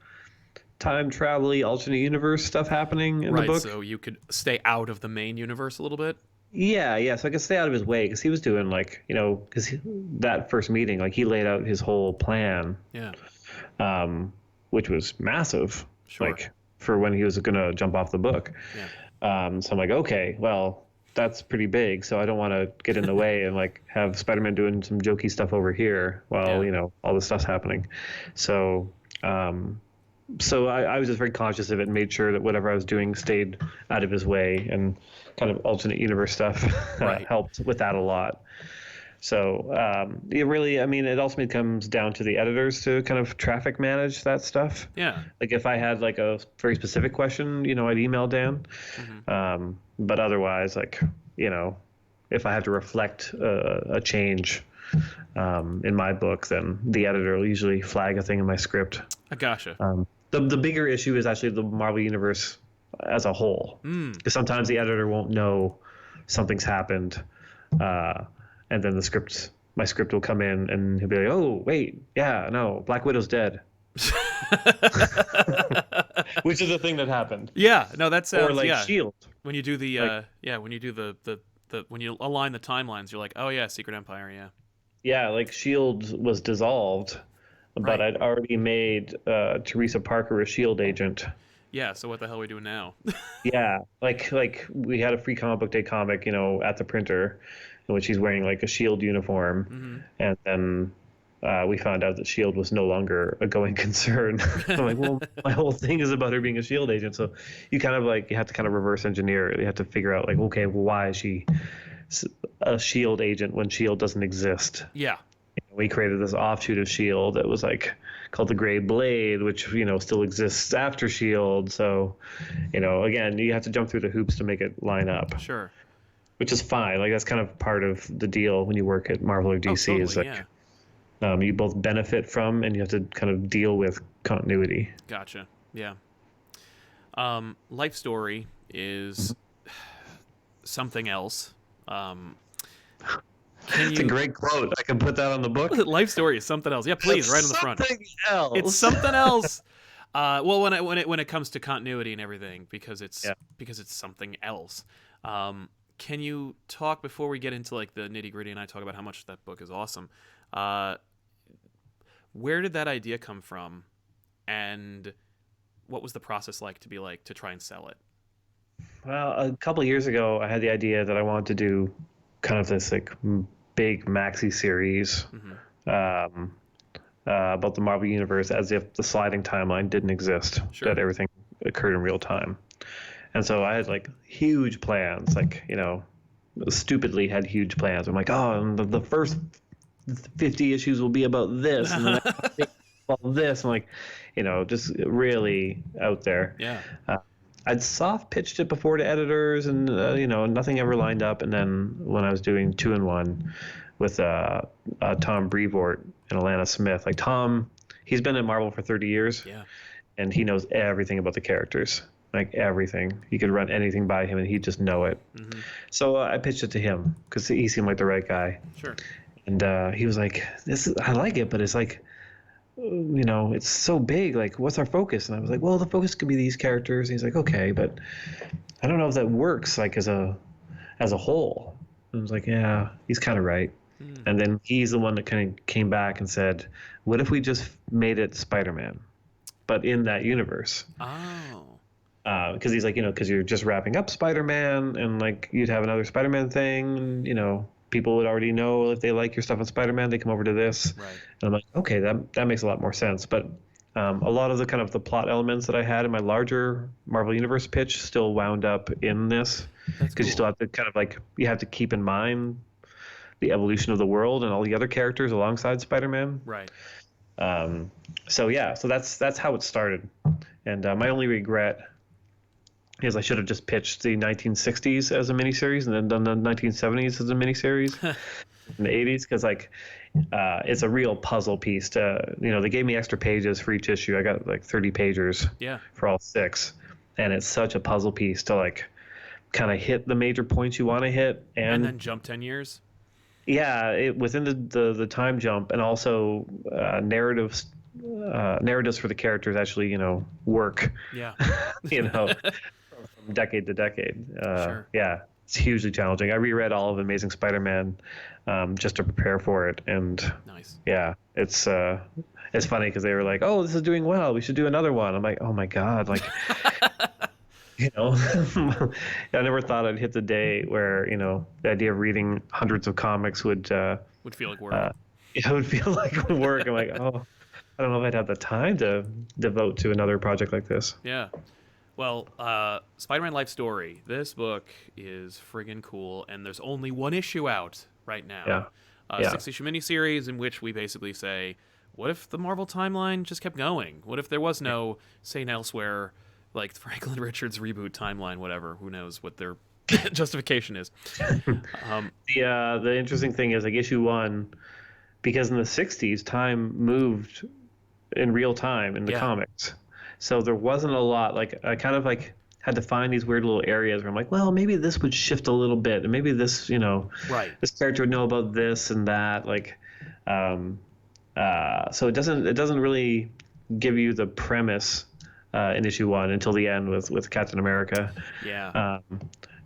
time travel-y alternate universe stuff happening in the book. So you could stay out of the main universe a little bit. Yeah. So I could stay out of his way because he was doing like, because that first meeting, like he laid out his whole plan, Yeah, which was massive, sure. like for when he was going to jump off the book. Yeah, So I'm like, okay, well, that's pretty big. So I don't want to get in the way and like have Spider-Man doing some jokey stuff over here while, all this stuff's happening. So, I was just very conscious of it and made sure that whatever I was doing stayed out of his way, and kind of alternate universe stuff Right. helped with that a lot. So it really, I mean, it ultimately comes down to the editors to kind of traffic manage that stuff. Yeah. Like if I had like a very specific question, I'd email Dan. But otherwise, like, if I had to reflect a change in my book, then the editor will usually flag a thing in my script. I gotcha. The bigger issue is actually the Marvel Universe as a whole. Because sometimes the editor won't know something's happened, and then the script my script will come in and he'll be like, oh wait, yeah, no, Black Widow's dead. Which is the thing that happened. Yeah, no, that Or sounds like yeah. Shield. When you do the Like when you do the when you align the timelines, you're like, oh yeah, Secret Empire, yeah. yeah, like Shield was dissolved, but Right. I'd already made Teresa Parker a Shield agent. Yeah, so what the hell are we doing now? Yeah, like we had a free comic book day comic, at the printer, in which he's wearing like a Shield uniform, Hmm. and then we found out that Shield was no longer a going concern. I'm like, well, my whole thing is about her being a Shield agent, so you kind of like you have to kind of reverse engineer it. You have to figure out like, okay, well, why is she a Shield agent when Shield doesn't exist? Yeah. We created this offshoot of Shield that was like called the Gray Blade, which still exists after Shield. So, again, you have to jump through the hoops to make it line up, Sure. which is fine. Like that's kind of part of the deal when you work at Marvel or Oh, DC. Is totally, like yeah. you both benefit from, and you have to kind of deal with continuity. Gotcha. Yeah. Life Story is something else. Can It's a you great quote. I can put that on the book. Life Story is something else. Yeah, please, right on the front. Something else. It's something else. Well, when it comes to continuity and everything, because it's Yeah. something else. Can you talk before we get into like the nitty gritty and I talk about how much that book is awesome? Where did that idea come from, and what was the process like to try and sell it? Well, a couple of years ago, I had the idea that I wanted to do kind of this like big maxi series Hmm. um, about the Marvel Universe, as if the sliding timeline didn't exist, Sure. that everything occurred in real time. And so I had like huge plans, like, stupidly had huge plans. I'm like, oh, and the first 50 issues will be about this, and then about this. I'm like, just really out there. Yeah. I'd soft pitched it before to editors, and nothing ever lined up. And then when I was doing 2-in-1 with Tom Brevoort and Alana Smith, like Tom, he's been at Marvel for 30 years, Yeah. and he knows everything about the characters, like everything. You could run anything by him, and he'd just know it. Hmm. So I pitched it to him because he seemed like the right guy, Sure. and he was like, I like it, but it's like, it's so big. Like, what's our focus? And I was like, well, the focus could be these characters. And he's like, okay, but I don't know if that works like as a whole. And I was like, yeah, he's kind of right. Mm. And then he's the one that kind of came back and said, what if we just made it Spider-Man, but in that universe? Oh. Because he's like, because you're just wrapping up Spider-Man, and like you'd have another Spider-Man thing, and people would already know if they like your stuff on Spider-Man, they come over to this. Right. And I'm like, okay, that makes a lot more sense. But a lot of the kind of the plot elements that I had in my larger Marvel Universe pitch still wound up in this, That's because you still have to kind of like, you have to keep in mind the evolution of the world and all the other characters alongside Spider-Man. Right. So that's how it started. And my only regret is I should have just pitched the 1960s as a miniseries and then done the 1970s as a miniseries in the 80s, because like it's a real puzzle piece to, they gave me extra pages for each issue. I got like 30 pagers Yeah. for all 6, and it's such a puzzle piece to like kind of hit the major points you want to hit, And then jump 10 years. yeah, within the time jump, and also narratives for the characters actually work Yeah. from decade to decade. Sure. Yeah, it's hugely challenging. I reread all of Amazing Spider-Man just to prepare for it, and Nice. yeah, it's funny because they were like, oh, this is doing well, we should do another one. I'm like, oh my god, like I never thought I'd hit the day where the idea of reading hundreds of comics would feel like work. it would feel like work. I'm like, oh, I don't know if I'd have the time to devote to another project like this. Yeah. Well, Spider-Man Life Story. This book is friggin' cool, and there's only one issue out right now. Yeah. A 6-issue miniseries in which we basically say, what if the Marvel timeline just kept going? What if there was no St. Elsewhere, like Franklin Richards reboot timeline, whatever? Who knows what their justification is. The interesting thing is like issue 1, because in the 60s, time moved in real time in the comics. So there wasn't a lot, like I kind of like had to find these weird little areas where I'm like, well, maybe this would shift a little bit, and maybe this, Right. this character would know about this and that. Like, so it doesn't really give you the premise in issue 1 until the end with Captain America. Yeah.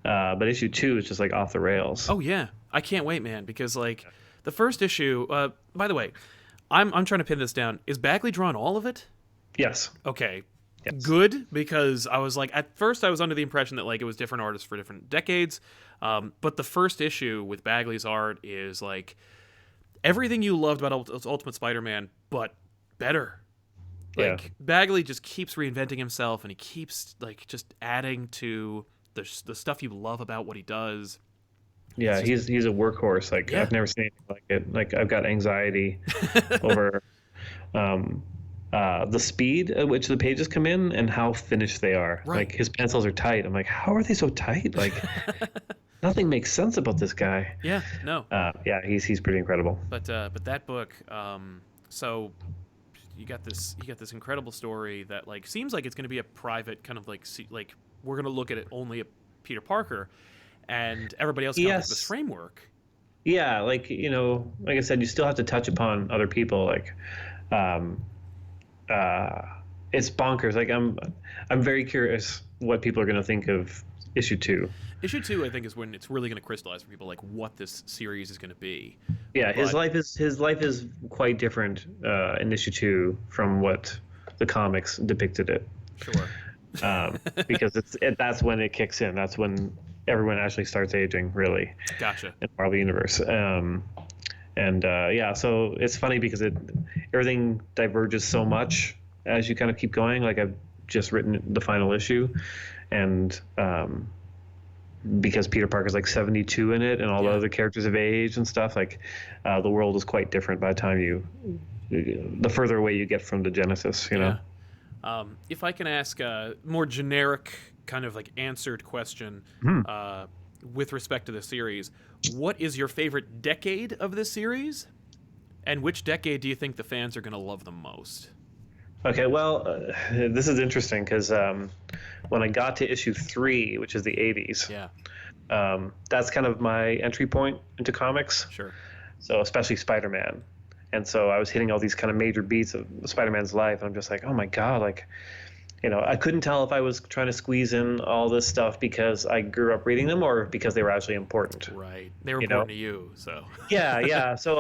But issue 2 is just like off the rails. Oh yeah, I can't wait, man. Because like the first issue. By the way, I'm trying to pin this down. Is Bagley drawing all of it? Yes. Okay. Yes. Good, because I was like, at first I was under the impression that like it was different artists for different decades. But the first issue with Bagley's art is like everything you loved about Ultimate Spider-Man, but better. Like Bagley just keeps reinventing himself, and he keeps like just adding to the stuff you love about what he does. Yeah, he's a workhorse. Like I've never seen anything like it. Like I've got anxiety over the speed at which the pages come in and how finished they are. Right. Like his pencils are tight. I'm like, how are they so tight? Like nothing makes sense about this guy. Yeah, no. Yeah, he's pretty incredible. But that book, so you got this incredible story that like seems like it's going to be a private kind of like we're going to look at it only at Peter Parker, and everybody else comes up with this framework. Yeah, like like I said, you still have to touch upon other people. Like, it's bonkers. Like I'm very curious what people are going to think of issue 2. Issue 2, I think, is when it's really going to crystallize for people like what this series is going to be. Yeah, his life is quite different in issue 2 from what the comics depicted it. Sure. Because that's when it kicks in. That's when everyone actually starts aging, really. Gotcha. In Marvel Universe. So it's funny because everything diverges so much as you kind of keep going. Like I've just written the final issue, and because Peter Parker's like 72 in it, and all the other characters have aged and stuff, like the world is quite different by the time the further away you get from the Genesis, you know. If I can ask a more generic kind of like answered question with respect to the series, what is your favorite decade of this series, and which decade do you think the fans are going to love the most? Okay, well, this is interesting because when I got to issue 3, which is the 80s, that's kind of my entry point into comics. Sure. So especially Spider-Man. And so I was hitting all these kind of major beats of Spider-Man's life, and I'm just like, oh my God, like, I couldn't tell if I was trying to squeeze in all this stuff because I grew up reading them or because they were actually important. Right. They were important to you, so. Yeah. So,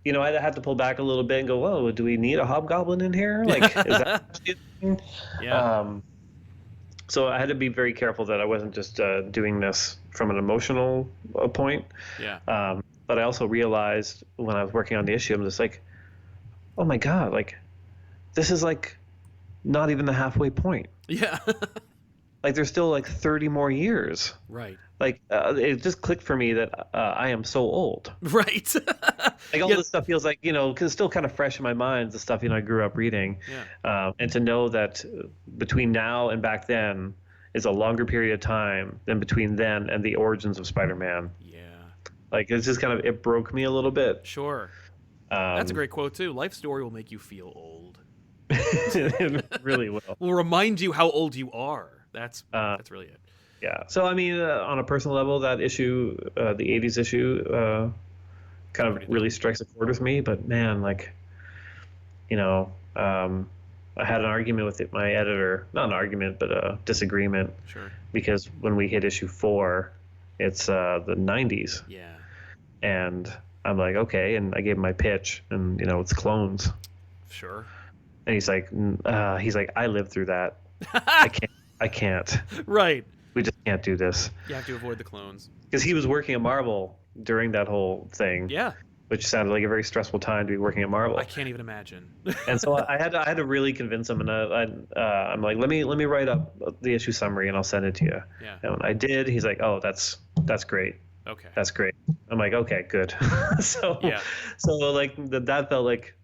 I had to pull back a little bit and go, whoa, do we need a hobgoblin in here? Like, is that actually a thing? Yeah. So I had to be very careful that I wasn't just doing this from an emotional point. Yeah. But I also realized when I was working on the issue, I'm just like, oh my God, like, this is like not even the halfway point. Yeah. Like, there's still like 30 more years. Right. Like, it just clicked for me that I am so old. Right. Like, all this stuff feels like, because it's still kind of fresh in my mind, the stuff, I grew up reading. Yeah. And to know that between now and back then is a longer period of time than between then and the origins of Spider-Man. Yeah. Like, it's just kind of, it broke me a little bit. Sure. That's a great quote, too. Life story will make you feel old. It really will. Will remind you how old you are. That's really it. Yeah. So, I mean, on a personal level, that issue, the 80s issue, kind of really strikes a chord with me. But, man, like, I had an argument with my editor. Not an argument, but a disagreement. Sure. Because when we hit issue 4, it's the 90s. Yeah. And I'm like, okay. And I gave him my pitch. And, it's clones. Sure. And he's like, I lived through that. I can't. Right. We just can't do this. You have to avoid the clones. Because he was working at Marvel during that whole thing. Yeah. Which sounded like a very stressful time to be working at Marvel. I can't even imagine. And so I had to really convince him, and I'm like, let me write up the issue summary and I'll send it to you. Yeah. And when I did, he's like, oh, that's great. Okay. That's great. I'm like, okay, good. So like that felt like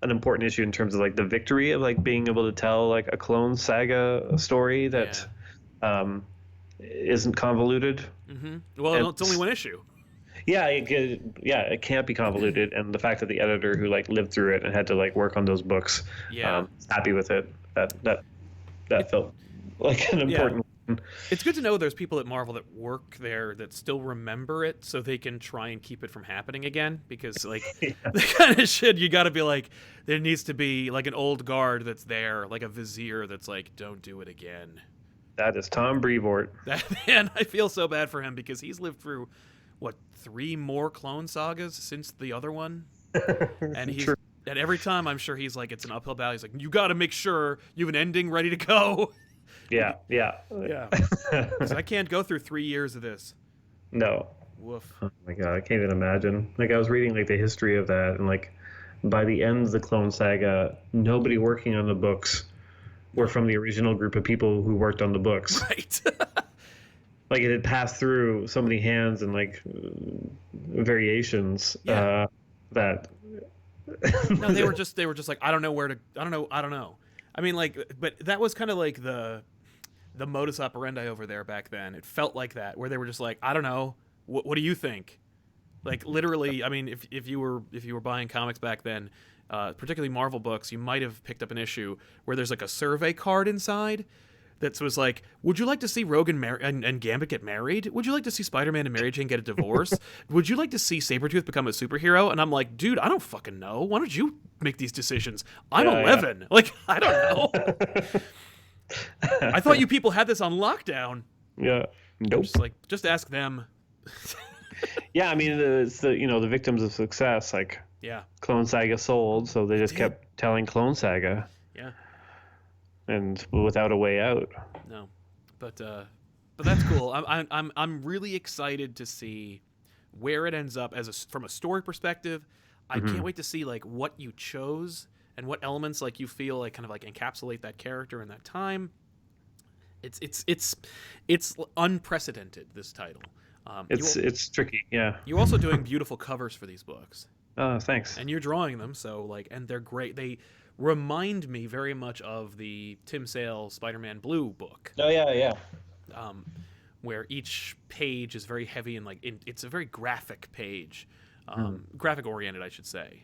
an important issue in terms of like the victory of like being able to tell like a clone saga story that isn't convoluted. Mm-hmm. Well, it's only one issue. Yeah, it can't be convoluted, and the fact that the editor who like lived through it and had to like work on those books, happy with it. That felt like an important one. It's good to know there's people at Marvel that work there that still remember it, so they can try and keep it from happening again. Because like Yeah. the kind of shit you got to be like, there needs to be like an old guard that's there, like a vizier that's like, don't do it again. That is Tom Brevoort. That man, I feel so bad for him because he's lived through what 3 more Clone Sagas since the other one, and he's. True. And every time I'm sure he's like, it's an uphill battle. He's like, you got to make sure you have an ending ready to go. Yeah. Yeah. Because I can't go through 3 years of this. No. Woof. Oh my god, I can't even imagine. Like I was reading like the history of that, and like by the end of the Clone Saga, nobody working on the books were from the original group of people who worked on the books. Right. Like it had passed through so many hands and like variations Yeah. that. No, they were just like, I don't know. I mean, like, but that was kind of like the modus operandi over there back then. It felt like that, where they were just like, I don't know, what do you think? Like literally, I mean, if you were buying comics back then, particularly Marvel books, you might have picked up an issue where there's like a survey card inside that was like, would you like to see Rogue and Gambit get married? Would you like to see Spider-Man and Mary Jane get a divorce? Would you like to see Sabretooth become a superhero? And I'm like, dude, I don't fucking know. Why don't you make these decisions? I'm 11. Yeah. Like, I don't know. I thought you people had this on lockdown. Yeah. Nope. Just ask them. Yeah, I mean, it's the victims of success. Like, yeah, Clone Saga sold, so they just kept telling Clone Saga. Yeah. And without a way out. No, but that's cool. I'm really excited to see where it ends up from a story perspective. I can't wait to see like what you chose and what elements like you feel like kind of like encapsulate that character in that time. It's unprecedented, this title. It's tricky, yeah. You're also doing beautiful covers for these books. Oh, thanks. And you're drawing them, so like, and they're great. They remind me very much of the Tim Sale Spider-Man Blue book. Oh yeah. Where each page is very heavy and like it's a very graphic page, graphic oriented, I should say.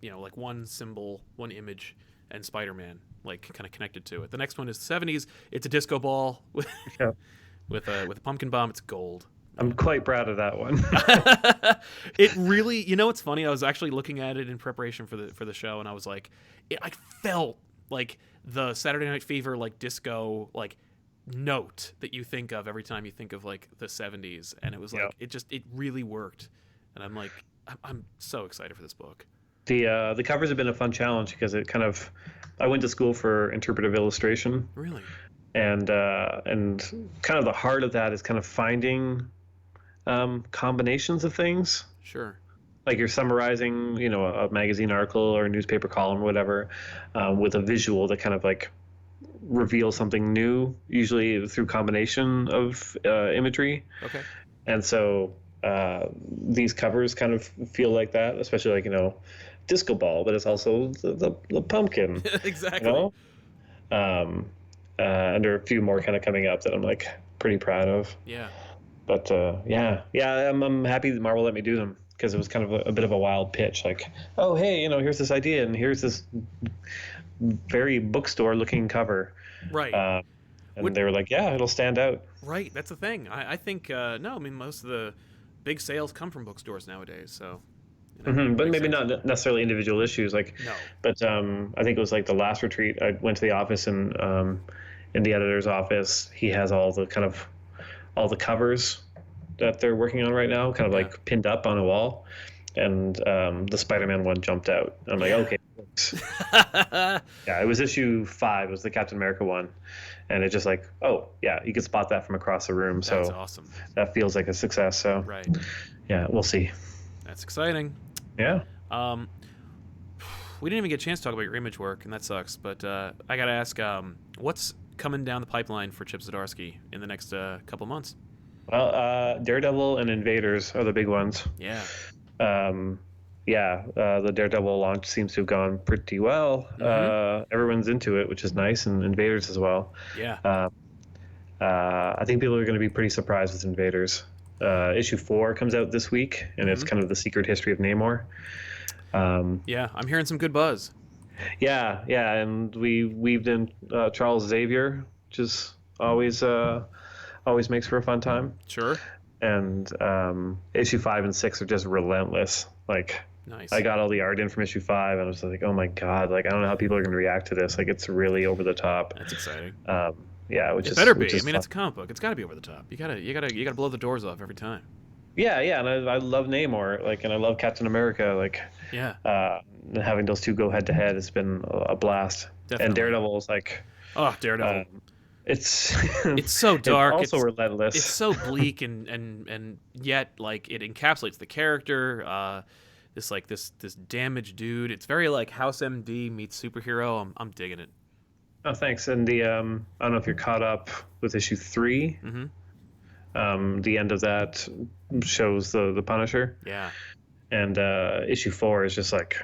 Like one symbol, one image, and Spider-Man like kind of connected to it. The next one is the 70s. It's a disco ball with with a pumpkin bomb. It's gold. I'm quite proud of that one. It really, it's funny. I was actually looking at it in preparation for the show, and I was like, I felt like the Saturday Night Fever like disco like note that you think of every time you think of like the 70s, and it was like it really worked, and I'm like I'm so excited for this book. The covers have been a fun challenge because I went to school for interpretive illustration. Really? And kind of the heart of that is kind of finding combinations of things. Sure. Like you're summarizing, a magazine article or a newspaper column or whatever, with a visual that kind of like reveals something new, usually through combination of imagery. Okay. And so these covers kind of feel like that, especially like, disco ball, but it's also the pumpkin. Exactly. And there are a few more kind of coming up that I'm like pretty proud of. Yeah. But I'm happy that Marvel let me do them because it was kind of a bit of a wild pitch. Like, oh hey, here's this idea and here's this very bookstore looking cover. Right. And they were like, yeah, it'll stand out. Right. That's the thing. I think no. I mean, most of the big sales come from bookstores nowadays. So. But maybe not necessarily individual issues. Like, no. But I think it was like the last retreat. I went to the office and in the editor's office, he has all the covers that they're working on right now, kind of like pinned up on a wall, and the Spider-Man one jumped out. I'm like, okay. Yeah, it was issue 5. It was the Captain America one, and it's just like, oh yeah, you could spot that from across the room. That's so awesome. That feels like a success. So right. Yeah, we'll see. That's exciting. Yeah. We didn't even get a chance to talk about your image work, and that sucks. But I gotta ask, what's coming down the pipeline for Chip Zdarsky in the next couple months? Well, Daredevil and Invaders are the big ones. Yeah. The Daredevil launch seems to have gone pretty well. Everyone's into it, which is nice, and Invaders as well. Yeah. I think people are going to be pretty surprised with Invaders. Issue 4 comes out this week, and it's kind of the secret history of Namor. Yeah, I'm hearing some good buzz. Yeah, and we weaved in Charles Xavier which is always makes for a fun time. Sure. And issue 5 and 6 are just relentless. Like, Nice. I got all the art in from issue 5, and I was like, oh my god, like I don't know how people are going to react to this. Like, it's really over the top. That's exciting. Yeah, It better be. I mean, it's a comic book. It's got to be over the top. You gotta blow the doors off every time. Yeah, and I love Namor, like, and I love Captain America, like, Yeah. having those two go head to head has been a blast. Definitely. And Daredevil is like, Oh, Daredevil. it's It's so dark. It's also relentless. It's so bleak and yet like it encapsulates the character. This damaged dude. It's very like House MD meets superhero. I'm digging it. Oh, thanks. And the I don't know if you're caught up with issue 3. Mm-hmm. The end of that shows the Punisher. Yeah. And issue 4 is just like,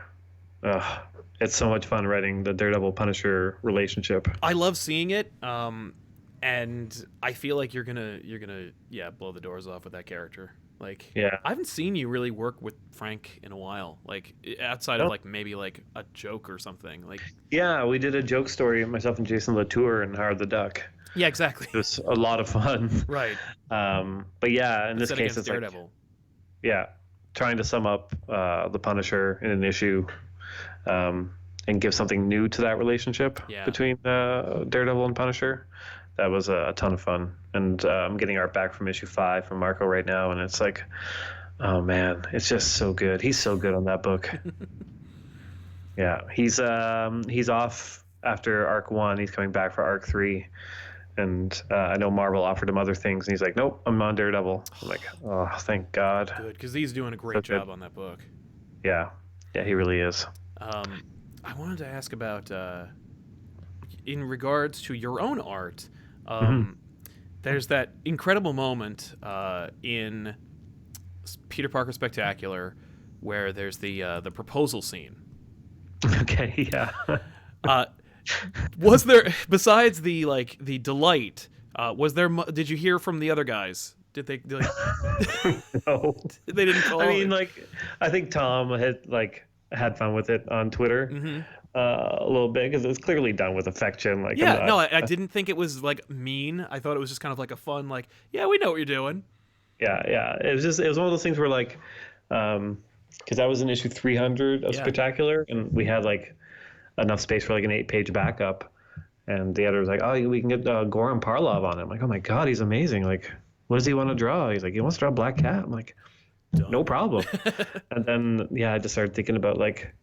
it's so much fun writing the Daredevil Punisher relationship. I love seeing it. And I feel like you're gonna blow the doors off with that character. Like, Yeah. I haven't seen you really work with Frank in a while. Like, outside of like maybe like a joke or something. Like, Yeah, we did a joke story, myself and Jason Latour and Howard the Duck. yeah, exactly. It was a lot of fun. Right. But yeah, in this Set case, against it's like, Daredevil. yeah, trying to sum up the Punisher in an issue, and give something new to that relationship between Daredevil and Punisher. That was a ton of fun. And I'm getting art back from issue 5 from Marco right now, and it's like, oh man, it's just so good. He's so good on that book. Yeah, he's off after arc 1. He's coming back for arc 3. And I know Marvel offered him other things, and he's like, nope, I'm on Daredevil. I'm like, oh, thank God. Good, because he's doing a great job on that book. Yeah, he really is. I wanted to ask about, in regards to your own art, there's that incredible moment in Peter Parker Spectacular where there's the proposal scene. Okay, yeah. Was there, besides the delight, was there? Did you hear from the other guys? Did they? No, they didn't call. I mean, I think Tom had fun with it on Twitter a little bit because it's clearly done with affection. Like, yeah, no, I didn't think it was like mean. I thought it was just kind of like a fun, like, yeah, we know what you're doing. Yeah. It was one of those things where like, because that was in issue 300 of Spectacular, and we had like enough space for like an 8-page backup, and the editor was like, oh, we can get Goran Parlov on it. I'm like, oh my God, he's amazing. Like, what does he want to draw? He's like, he wants to draw Black Cat. I'm like, no problem. And then I just started thinking about like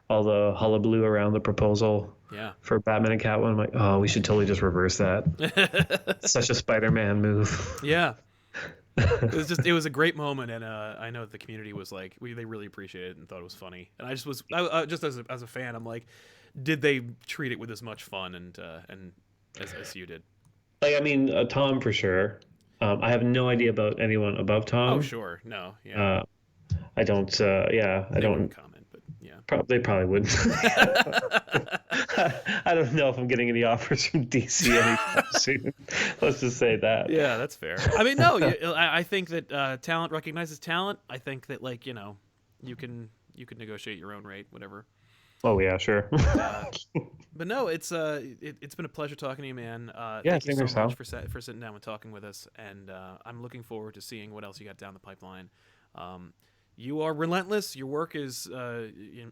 all the hullabaloo around the proposal for Batman and Catwoman. I'm like, oh, we should totally just reverse that. Such a Spider-Man move. Yeah. It was a great moment, and I know the community was like, they really appreciated it and thought it was funny. And I just was, just as a fan, I'm like, did they treat it with as much fun and as you did? Like, I mean, Tom for sure. I have no idea about anyone above Tom. Oh, sure, no, yeah. I don't. I don't comment, but yeah, they probably wouldn't. I don't know if I'm getting any offers from DC anytime soon. Let's just say that. Yeah, that's fair. I mean, no, I think that talent recognizes talent. I think that you can negotiate your own rate, whatever. Oh yeah, sure. But no, it's been a pleasure talking to you, man. Thank you so much for sitting down and talking with us, and I'm looking forward to seeing what else you got down the pipeline. You are relentless. Your work is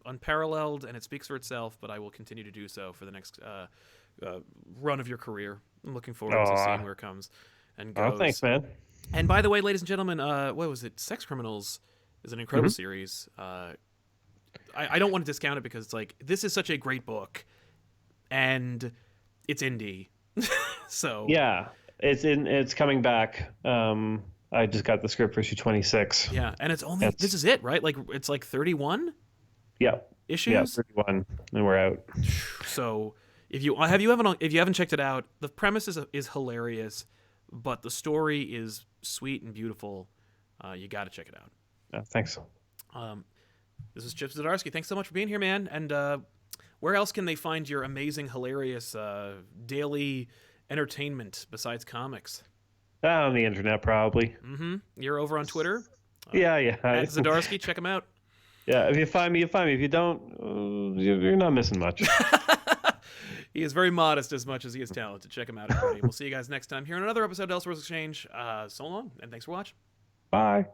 unparalleled, and it speaks for itself. But I will continue to do so for the next run of your career. I'm looking forward to seeing where it comes and goes. Oh, thanks, man. And by the way, ladies and gentlemen, what was it? Sex Criminals is an incredible series. I don't want to discount it because it's like, this is such a great book, and it's indie. So yeah, it's coming back. I just got the script for issue 26. Yeah, and this is it, right? Like, it's like 31 issues. Yeah, 31, and we're out. So if you haven't checked it out, the premise is hilarious, but the story is sweet and beautiful. You got to check it out. Thanks. This is Chip Zdarsky. Thanks so much for being here, man. And where else can they find your amazing, hilarious daily entertainment besides comics? On the internet, probably. Mm-hmm. You're over on Twitter? Yeah. At Zdarsky, check him out. Yeah, if you find me, you find me. If you don't, you're not missing much. He is very modest as much as he is talented. Check him out, everybody. We'll see you guys next time here on another episode of Elseworlds Exchange. So long, and thanks for watching. Bye.